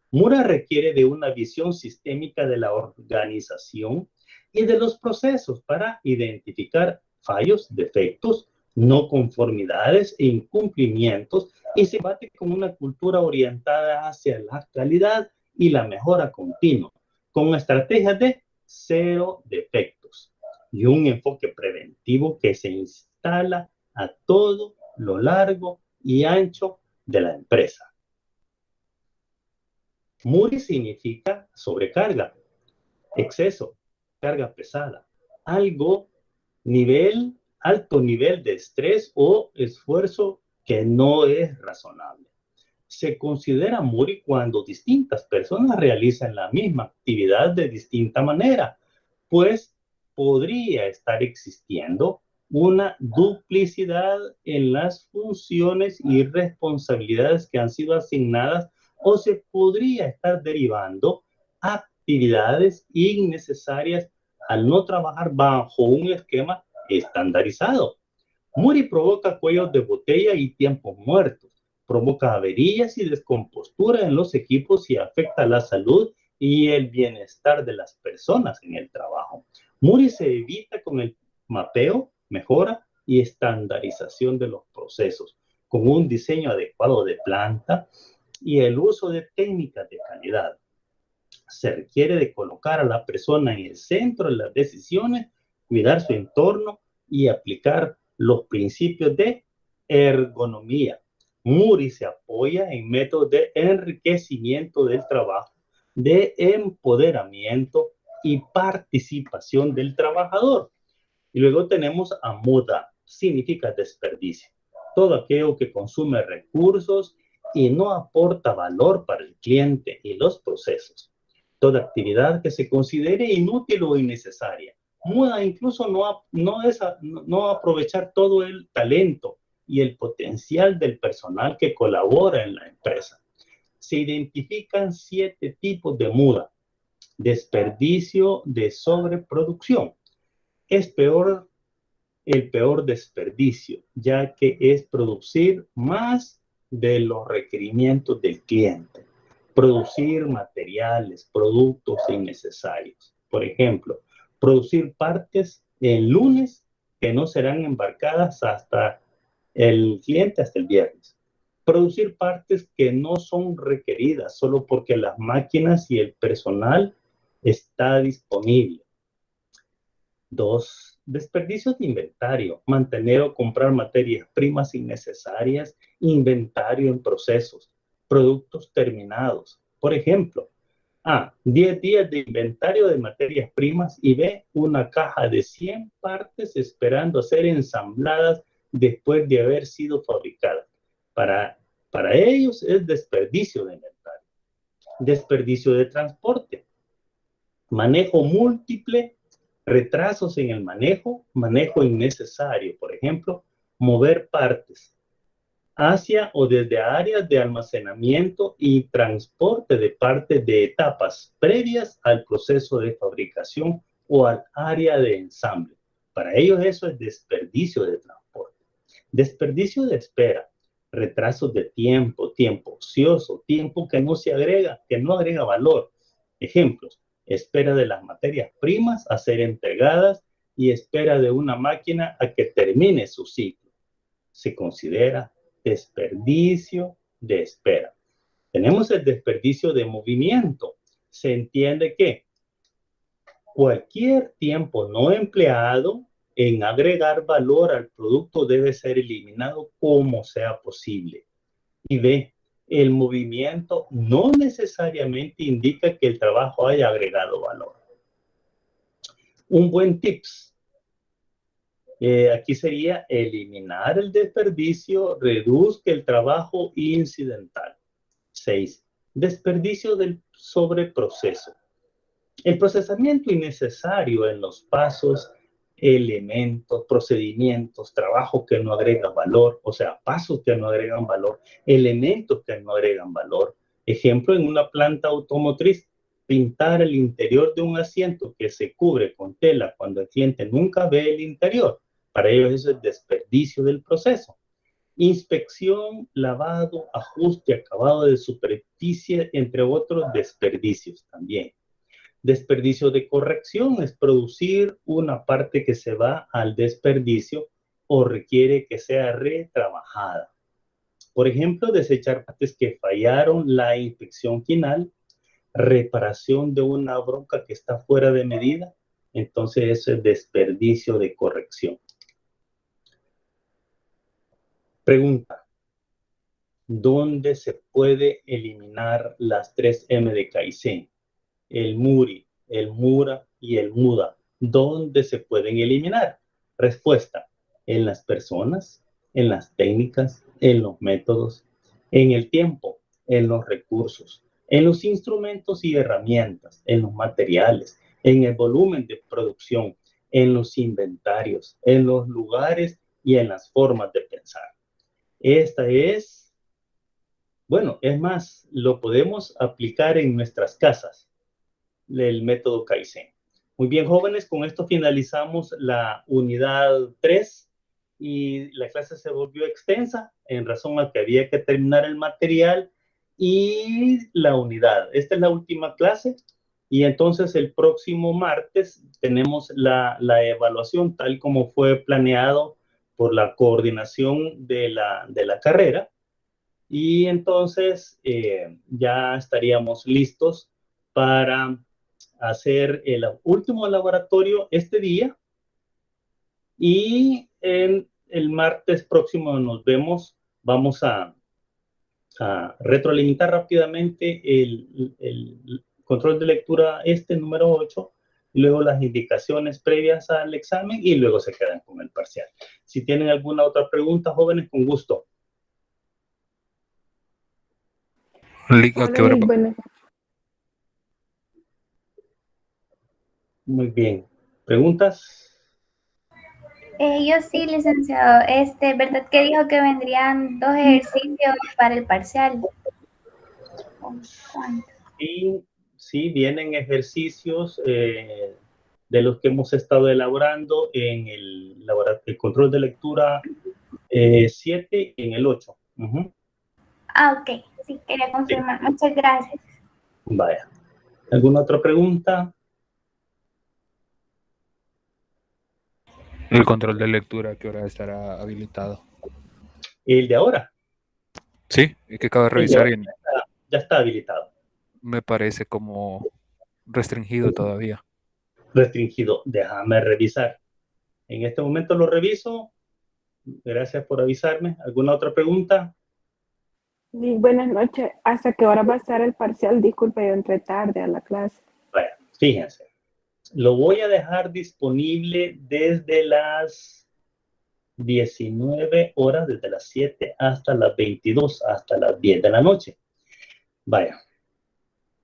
Mura requiere de una visión sistémica de la organización y de los procesos para identificar fallos, defectos, no conformidades e incumplimientos, y se bate con una cultura orientada hacia la calidad y la mejora continua, con estrategias de cero defectos y un enfoque preventivo que se instala a todo lo largo y ancho de la empresa. Muri significa sobrecarga, exceso, carga pesada, algo, alto nivel de estrés o esfuerzo que no es razonable. Se considera Muri cuando distintas personas realizan la misma actividad de distinta manera, pues podría estar existiendo una duplicidad en las funciones y responsabilidades que han sido asignadas, o se podría estar derivando actividades innecesarias al no trabajar bajo un esquema estandarizado. Muri provoca cuellos de botella y tiempos muertos, provoca averías y descompostura en los equipos y afecta la salud y el bienestar de las personas en el trabajo. Muri se evita con el mapeo, mejora y estandarización de los procesos, con un diseño adecuado de planta y el uso de técnicas de calidad. Se requiere de colocar a la persona en el centro de las decisiones, cuidar su entorno y aplicar los principios de ergonomía. Muri se apoya en métodos de enriquecimiento del trabajo, de empoderamiento y participación del trabajador. Y luego tenemos a Muda, significa desperdicio. Todo aquello que consume recursos y no aporta valor para el cliente y los procesos. Toda actividad que se considere inútil o innecesaria. Muda incluso no aprovechar todo el talento y el potencial del personal que colabora en la empresa. Se identifican 7 tipos de muda. Desperdicio de sobreproducción. Es el peor desperdicio, ya que es producir más de los requerimientos del cliente. Producir materiales, productos innecesarios. Por ejemplo, producir partes el lunes que no serán embarcadas hasta el cliente hasta el viernes. Producir partes que no son requeridas solo porque las máquinas y el personal está disponible. 2. Desperdicios de inventario. Mantener o comprar materias primas innecesarias, inventario en procesos, productos terminados. Por ejemplo, A. 10 días de inventario de materias primas y B. Una caja de 100 partes esperando a ser ensambladas después de haber sido fabricadas. Para ellos es desperdicio de inventario. Desperdicio de transporte. Manejo múltiple, retrasos en el manejo innecesario. Por ejemplo, mover partes hacia o desde áreas de almacenamiento y transporte de partes de etapas previas al proceso de fabricación o al área de ensamble. Para ellos eso es desperdicio de transporte. Desperdicio de espera, retrasos de tiempo, tiempo ocioso, tiempo que no se agrega, que no agrega valor. Ejemplos, espera de las materias primas a ser entregadas y espera de una máquina a que termine su ciclo. Se considera desperdicio de espera. Tenemos el desperdicio de movimiento. Se entiende que cualquier tiempo no empleado en agregar valor al producto debe ser eliminado como sea posible. Y B, el movimiento no necesariamente indica que el trabajo haya agregado valor. Un buen tips aquí sería eliminar el desperdicio, reduzca el trabajo incidental. 6. Desperdicio del sobreproceso. El procesamiento innecesario en los pasos, elementos, procedimientos, trabajo que no agrega valor, o sea, pasos que no agregan valor, elementos que no agregan valor. Ejemplo, en una planta automotriz, pintar el interior de un asiento que se cubre con tela cuando el cliente nunca ve el interior. Para ellos eso es desperdicio del proceso. Inspección, lavado, ajuste, acabado de superficie, entre otros desperdicios también. Desperdicio de corrección es producir una parte que se va al desperdicio o requiere que sea retrabajada. Por ejemplo, desechar partes que fallaron la inspección final, reparación de una bronca que está fuera de medida, entonces eso es desperdicio de corrección. Pregunta, ¿dónde se puede eliminar las 3M de Kaizen? El MURI, el MURA y el MUDA. ¿Dónde se pueden eliminar? Respuesta, en las personas, en las técnicas, en los métodos, en el tiempo, en los recursos, en los instrumentos y herramientas, en los materiales, en el volumen de producción, en los inventarios, en los lugares y en las formas de pensar. Esta es, bueno, es más, lo podemos aplicar en nuestras casas, el método Kaizen. Muy bien, jóvenes, con esto finalizamos la unidad 3 y la clase se volvió extensa en razón a que había que terminar el material y la unidad. Esta es la última clase y entonces el próximo martes tenemos la evaluación tal como fue planeado por la coordinación de la carrera y entonces ya estaríamos listos para hacer el último laboratorio este día y en el martes próximo nos vemos. Vamos a retroalimentar rápidamente el control de lectura número 8, luego las indicaciones previas al examen y luego se quedan con el parcial. Si tienen alguna otra pregunta, jóvenes, con gusto. ¿A qué hora? Muy bien. ¿Preguntas? Yo sí, licenciado. ¿Verdad que dijo que vendrían 2 ejercicios para el parcial? ¿Cuánto? Sí, vienen ejercicios de los que hemos estado elaborando en el control de lectura 7 y en el 8. Ok. Sí, quería confirmar. Sí. Muchas gracias. Vaya. ¿Alguna otra pregunta? ¿El control de lectura a qué hora estará habilitado? ¿El de ahora? Sí, es que acabo de revisar y ya está habilitado. Me parece como restringido todavía. Restringido. Déjame revisar. En este momento lo reviso. Gracias por avisarme. ¿Alguna otra pregunta? Sí, buenas noches. ¿Hasta qué hora va a estar el parcial? Disculpe, yo entré tarde a la clase. Bueno, fíjense. Lo voy a dejar disponible desde las 19 horas, desde las 7 hasta las 22, hasta las 10 de la noche. Vaya.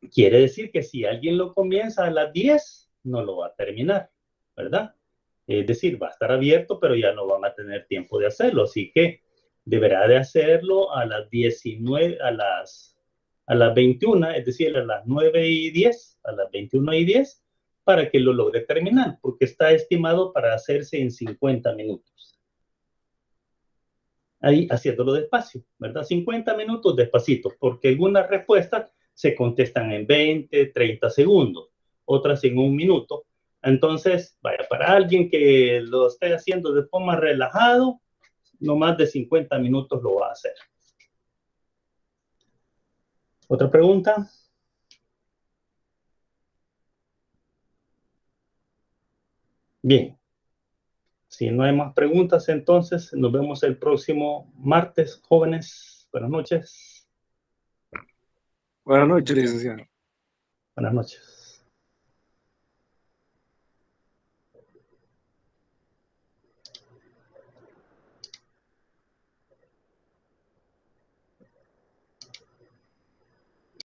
Quiere decir que si alguien lo comienza a las 10, no lo va a terminar, ¿verdad? Es decir, va a estar abierto, pero ya no van a tener tiempo de hacerlo. Así que deberá de hacerlo a las 19, a las 21, es decir, a las 9:10, a las 21:10, para que lo logre terminar, porque está estimado para hacerse en 50 minutos. Ahí haciéndolo despacio, ¿verdad? 50 minutos despacito, porque algunas respuestas se contestan en 20, 30 segundos, otras en 1 minuto. Entonces, vaya, para alguien que lo esté haciendo de forma relajado, no más de 50 minutos lo va a hacer. ¿Otra pregunta? Bien. Si no hay más preguntas, entonces nos vemos el próximo martes, jóvenes. Buenas noches. Buenas noches, licenciado. Buenas noches.